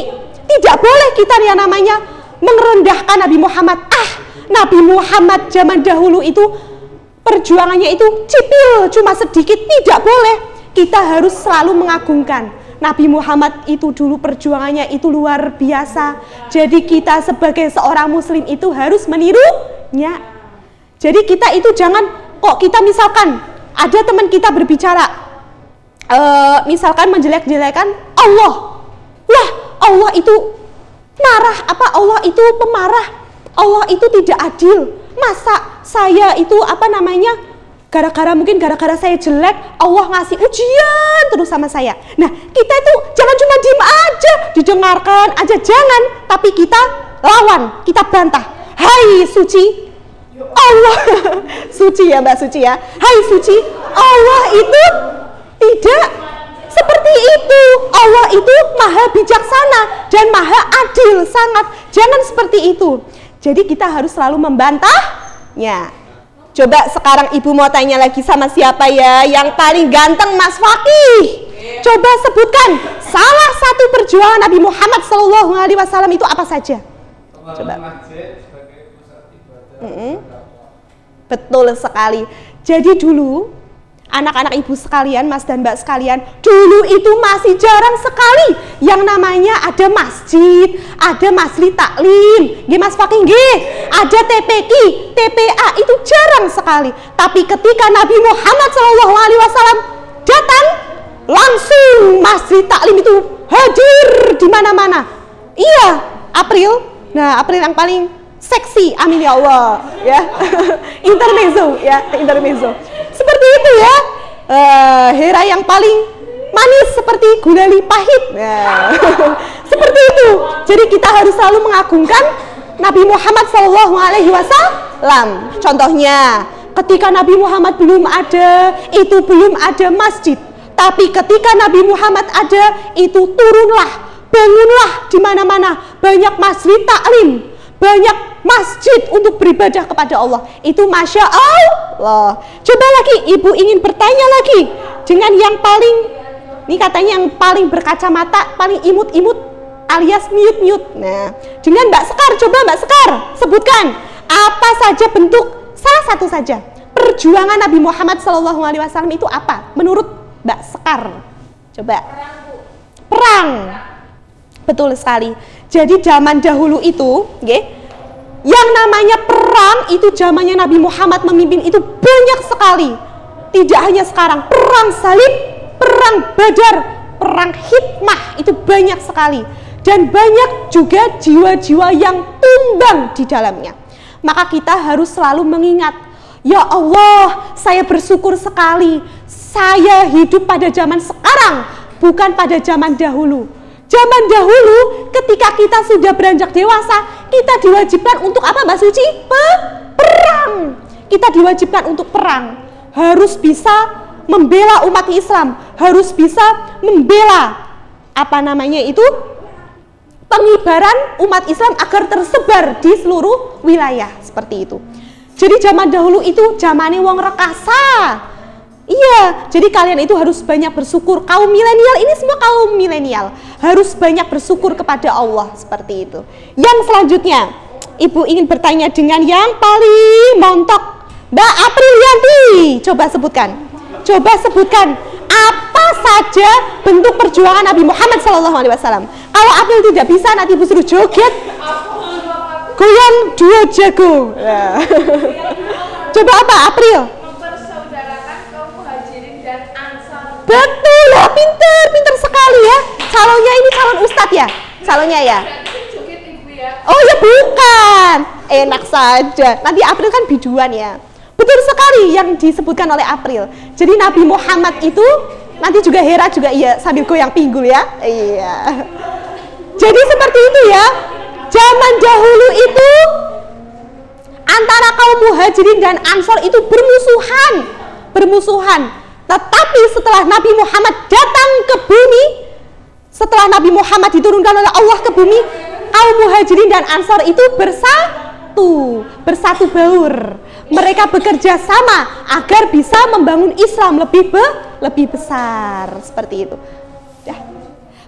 I: Tidak boleh kita yang namanya merendahkan Nabi Muhammad. Nabi Muhammad zaman dahulu itu perjuangannya itu cipil, cuma sedikit. Tidak boleh. Kita harus selalu mengagungkan Nabi Muhammad itu dulu perjuangannya itu luar biasa. Jadi kita sebagai seorang muslim itu harus menirunya. Jadi kita itu jangan kok kita misalkan ada teman kita berbicara misalkan menjelek-jelekan Allah. Wah, Allah itu marah, Allah itu pemarah. Allah itu tidak adil. Masa saya itu gara-gara saya jelek, Allah ngasih ujian terus sama saya. Nah, kita itu jangan cuma diem aja, didengarkan aja, jangan. Tapi kita lawan, kita bantah. Hai suci Allah, suci ya Mbak Suci ya. Hai suci, Allah itu tidak seperti itu. Allah itu maha bijaksana dan maha adil sangat. Jangan seperti itu. Jadi kita harus selalu membantahnya. Coba sekarang Ibu mau tanya lagi sama siapa ya? Yang paling ganteng Mas Fakih. Coba sebutkan salah satu perjuangan Nabi Muhammad SAW itu apa saja? Coba. Betul sekali. Jadi dulu anak-anak Ibu sekalian, Mas dan Mbak sekalian, dulu itu masih jarang sekali yang namanya ada masjid, ada masjid taklim, nggih Mas Fakih nggih, ada TPQ, TPA, itu jarang sekali. Tapi ketika Nabi Muhammad SAW datang, langsung masjid taklim itu hadir di mana-mana. Iya, April. Nah, April yang paling seksi, amin ya Allah, ya. Intermezzo, ya, intermezzo. Seperti itu ya. Hera yang paling manis seperti gulali pahit. Nah, seperti itu. Jadi kita harus selalu mengagungkan Nabi Muhammad SAW. Contohnya, ketika Nabi Muhammad belum ada, itu belum ada masjid. Tapi ketika Nabi Muhammad ada, itu turunlah, bangunlah di mana-mana banyak masjid taklim, banyak masjid untuk beribadah kepada Allah. Itu Masya Allah. Coba lagi, Ibu ingin bertanya lagi dengan yang paling, ini katanya yang paling berkacamata, paling imut-imut alias mute-mute. Nah, dengan Mbak Sekar, coba Mbak Sekar sebutkan apa saja bentuk, salah satu saja perjuangan Nabi Muhammad SAW itu apa menurut Mbak Sekar? Coba. Perang. Betul sekali. Jadi zaman dahulu itu, yang namanya perang itu zamannya Nabi Muhammad memimpin itu banyak sekali. Tidak hanya sekarang, perang salib, perang Badar, perang hikmah itu banyak sekali. Dan banyak juga jiwa-jiwa yang tumbang di dalamnya. maka kita harus selalu mengingat, ya Allah, saya bersyukur sekali saya hidup pada zaman sekarang, bukan pada zaman dahulu. Zaman dahulu ketika kita sudah beranjak dewasa, kita diwajibkan untuk apa Mbak Suci? Perang. Kita diwajibkan untuk perang. Harus bisa membela umat Islam, harus bisa membela pengibaran umat Islam agar tersebar di seluruh wilayah seperti itu. Jadi zaman dahulu itu zamane wong rekasa. Iya, jadi kalian itu harus banyak bersyukur. Kaum milenial ini semua kaum milenial harus banyak bersyukur kepada Allah seperti itu. Yang selanjutnya, Ibu ingin bertanya dengan yang paling montok, Mbak Aprilianti. Coba sebutkan apa saja bentuk perjuangan Nabi Muhammad SAW. Kalau April tidak bisa, nanti Ibu suruh joget, goyang dua jago. Ya. Coba apa April? Betul ya, pinter sekali ya. Calonnya ini calon ustadz ya? Calonnya ya? Oh ya bukan. Enak saja. Nanti April kan biduan ya. Betul sekali yang disebutkan oleh April. Jadi Nabi Muhammad itu, nanti juga Hera juga iya sambil goyang pinggul ya. Iya. Jadi seperti itu ya. Zaman dahulu itu antara kaum Muhajirin dan Ansor itu bermusuhan. Tetapi setelah Nabi Muhammad datang ke bumi, setelah Nabi Muhammad diturunkan oleh Allah ke bumi, kaum Muhajirin dan Ansor itu bersatu baur. Mereka bekerja sama agar bisa membangun Islam lebih besar seperti itu. Ya.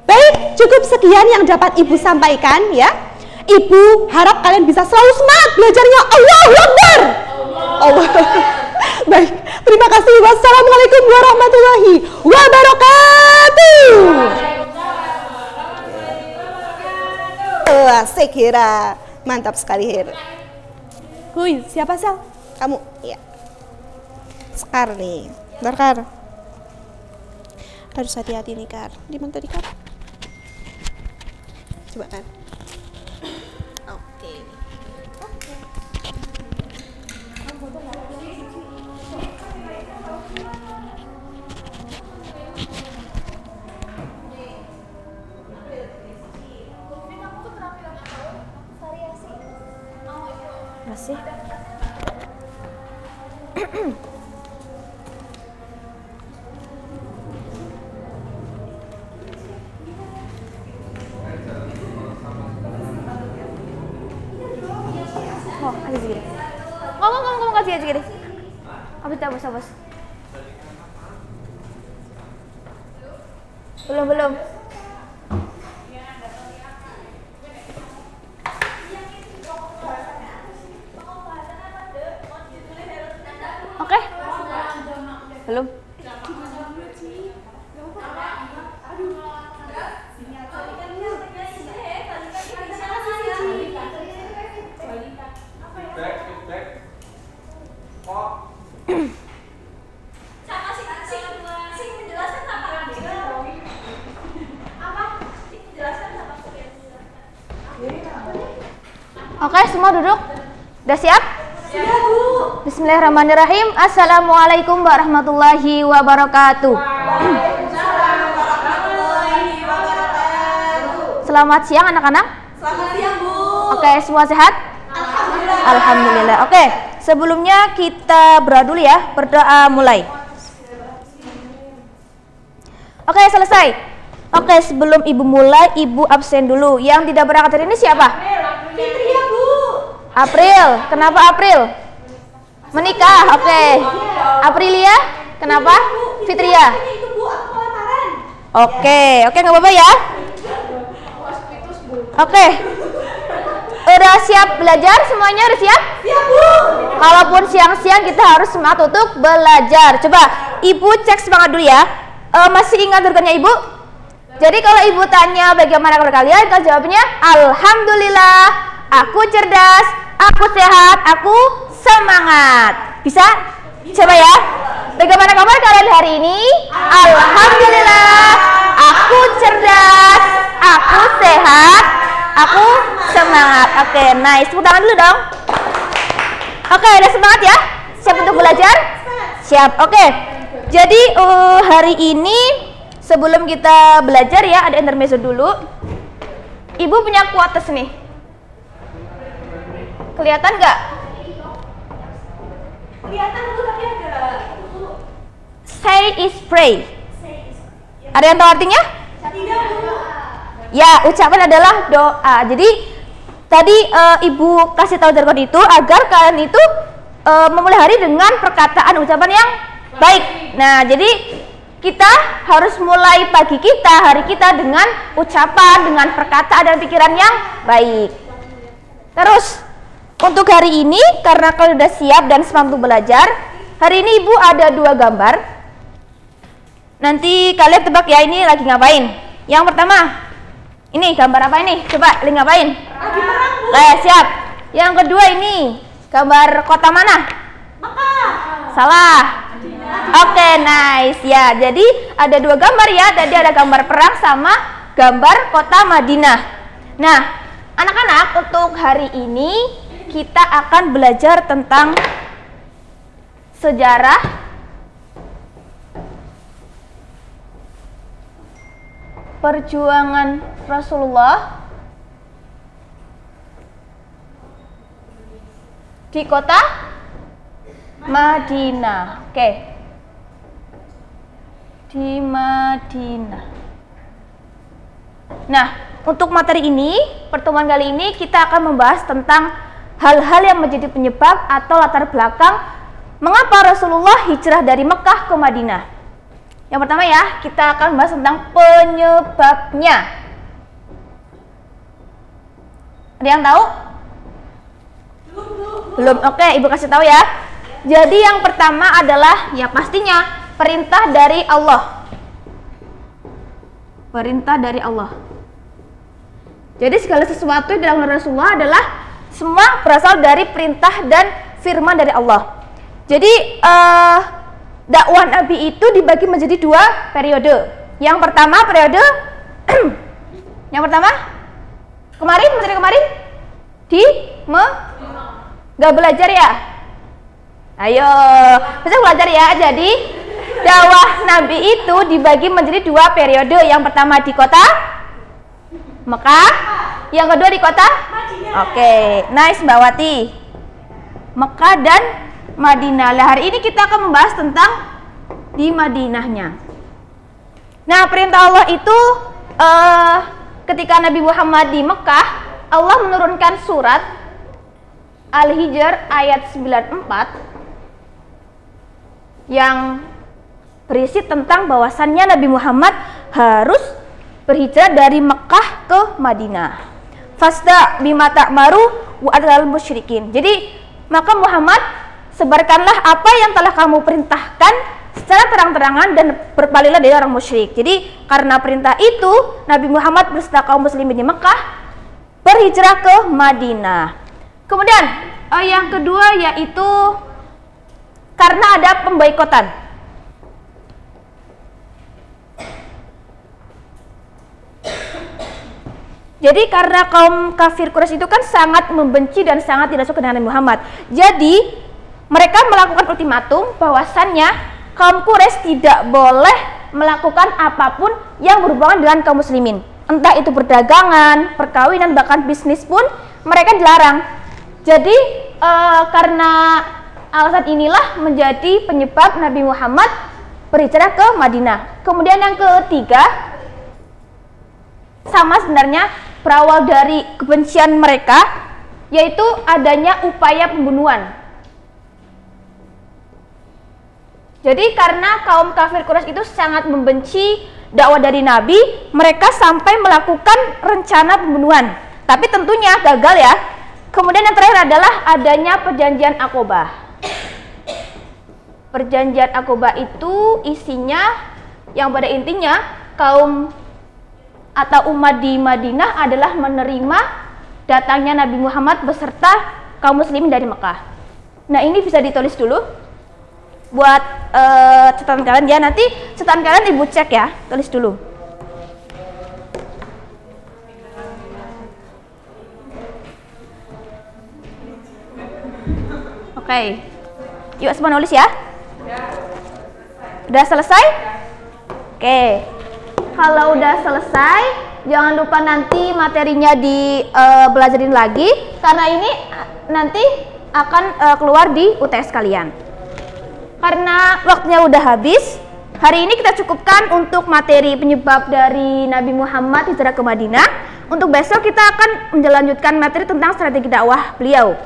I: Baik, cukup sekian yang dapat Ibu sampaikan ya. Ibu harap kalian bisa selalu semangat belajarnya. Allahu Akbar. Allah. Baik, terima kasih. Wassalamualaikum warahmatullahi wabarakatuh. Wah, saya kira mantap sekali Her. Hui, siapa Sel? Kamu? Iya. Sekar nih. Kar. Harus hati-hati nih Kar. Di mana tadi Kar? Coba Kar. Oke.
F: Masih. Oh, kasih segini. Ngomong kasih aja segini. Abis. Belum. Oke. Belum. Oke, semua duduk. Udah siap? Siap, Bu. Bismillahirrahmanirrahim. Assalamualaikum warahmatullahi wabarakatuh. Selamat siang anak-anak.
B: Selamat siang, Bu.
F: Oke, semua sehat? Alhamdulillah. Oke, sebelumnya kita berdoa dulu ya. Berdoa mulai. Oke, selesai. Oke, sebelum Ibu mulai, Ibu absen dulu. Yang tidak berangkat hari ini siapa?
B: Fitria, Bu.
F: April. Kenapa April? Menikah. Oke. Aprilia? Kenapa? Fitria. Oke, nggak apa-apa ya. Oke. Udah siap belajar semuanya? Udah siap? Siap, Bu. Kalaupun siang-siang kita harus semangat untuk belajar. Coba Ibu cek semangat dulu ya. Masih ingat jargonnya Ibu? Jadi kalau Ibu tanya bagaimana kalau kalian jawabnya alhamdulillah, aku cerdas, aku sehat, aku semangat. Bisa? Coba ya. Bagaimana kabar kalian hari ini? Alhamdulillah, aku cerdas, aku sehat, aku semangat. Oke, nice. Tepuk tangan dulu dong.
D: Oke, ada semangat ya? Siap untuk belajar? Siap. Oke. Jadi hari ini sebelum kita belajar ya, ada intermezzo dulu. Ibu punya quotes nih. Kelihatan nggak?
B: Kelihatan Bu, tapi agak
D: Say is pray. Ada yang tahu artinya?
B: tidak Bu.
D: Ya, ucapan adalah doa. Jadi tadi ibu kasih tahu jargon itu agar kalian itu memulai hari dengan perkataan ucapan yang baik. Nah, jadi kita harus mulai pagi kita, hari kita dengan ucapan, dengan perkataan dan pikiran yang baik. Terus untuk hari ini, karena kalian sudah siap dan semangat untuk belajar, hari ini ibu ada 2 gambar. Nanti kalian tebak ya, ini lagi ngapain. Yang pertama, ini gambar apa ini? Coba, lagi ngapain?
B: Lagi perang Bu.
D: Siap. Yang kedua ini, gambar kota mana?
B: Mekah.
D: Salah. Oke, nice. Ya, jadi ada 2 gambar ya. Tadi ada gambar perang sama gambar kota Madinah. Nah, anak-anak, untuk hari ini kita akan belajar tentang sejarah perjuangan Rasulullah di kota Madinah. Oke. Di Madinah. Nah, untuk materi ini, pertemuan kali ini kita akan membahas tentang hal-hal yang menjadi penyebab atau latar belakang mengapa Rasulullah hijrah dari Mekah ke Madinah. Yang pertama ya, kita akan bahas tentang penyebabnya. Ada yang tahu? Belum. Oke, ibu kasih tahu ya. Jadi yang pertama adalah ya pastinya perintah dari Allah. Perintah dari Allah. Jadi segala sesuatu yang dilakukan Rasulullah adalah semua berasal dari perintah dan firman dari Allah. Jadi dakwah Nabi itu dibagi menjadi 2 periode. Yang pertama periode yang pertama kemarin nggak belajar ya? Ayo, bisa belajar ya. Jadi dakwah Nabi itu dibagi menjadi 2 periode. Yang pertama di kota Mekah, yang kedua di kota Oke, nice Mbak Wati. Mekah dan Madinah. Nah, hari ini kita akan membahas tentang di Madinahnya. Nah, perintah Allah itu ketika Nabi Muhammad di Mekah, Allah menurunkan surat Al-Hijr ayat 94 yang berisi tentang bahwasannya Nabi Muhammad harus berhijrah dari Mekah ke Madinah. Fasda bima ta'maru wa adlal musyrikin. Jadi, maka Muhammad sebarkanlah apa yang telah kamu perintahkan secara terang-terangan dan berpalinglah dari orang musyrik. Jadi, karena perintah itu, Nabi Muhammad beserta kaum muslimin di Mekah berhijrah ke Madinah. Kemudian, yang kedua yaitu karena ada pemboikotan. Jadi karena kaum kafir Quraisy itu kan sangat membenci dan sangat tidak suka dengan Nabi Muhammad. Jadi mereka melakukan ultimatum bahwasannya kaum Quraisy tidak boleh melakukan apapun yang berhubungan dengan kaum muslimin. Entah itu perdagangan, perkawinan, bahkan bisnis pun mereka dilarang. Jadi karena alasan inilah menjadi penyebab Nabi Muhammad berhijrah ke Madinah. Kemudian yang ketiga, sama sebenarnya berawal dari kebencian mereka, yaitu adanya upaya pembunuhan. Jadi karena kaum kafir Quraisy itu sangat membenci dakwah dari Nabi, mereka sampai melakukan rencana pembunuhan. Tapi tentunya gagal ya. Kemudian yang terakhir adalah adanya perjanjian Aqobah. Perjanjian Aqobah itu isinya yang pada intinya kaum atau umat di Madinah adalah menerima datangnya Nabi Muhammad beserta kaum muslimin dari Mekah. Nah, ini bisa ditulis dulu buat catatan kalian ya. Nanti catatan kalian ibu cek ya, tulis dulu. Oke.
F: Oke. Yuk semua nulis ya. Udah selesai? Oke. Kalau udah selesai, jangan lupa nanti materinya dibelajarin lagi karena ini nanti akan keluar di UTS kalian. Karena waktunya udah habis, hari ini kita cukupkan untuk materi penyebab dari Nabi Muhammad hijrah ke Madinah. Untuk besok kita akan melanjutkan materi tentang strategi dakwah beliau.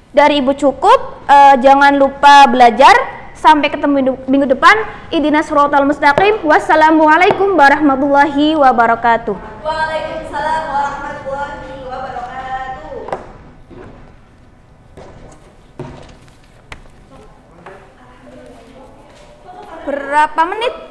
F: Dari Ibu cukup, jangan lupa belajar. Sampai ketemu minggu depan. Ihdinas shiratal mustaqim. Wassalamualaikum warahmatullahi wabarakatuh.
I: Waalaikumsalam warahmatullahi wabarakatuh.
F: Berapa menit?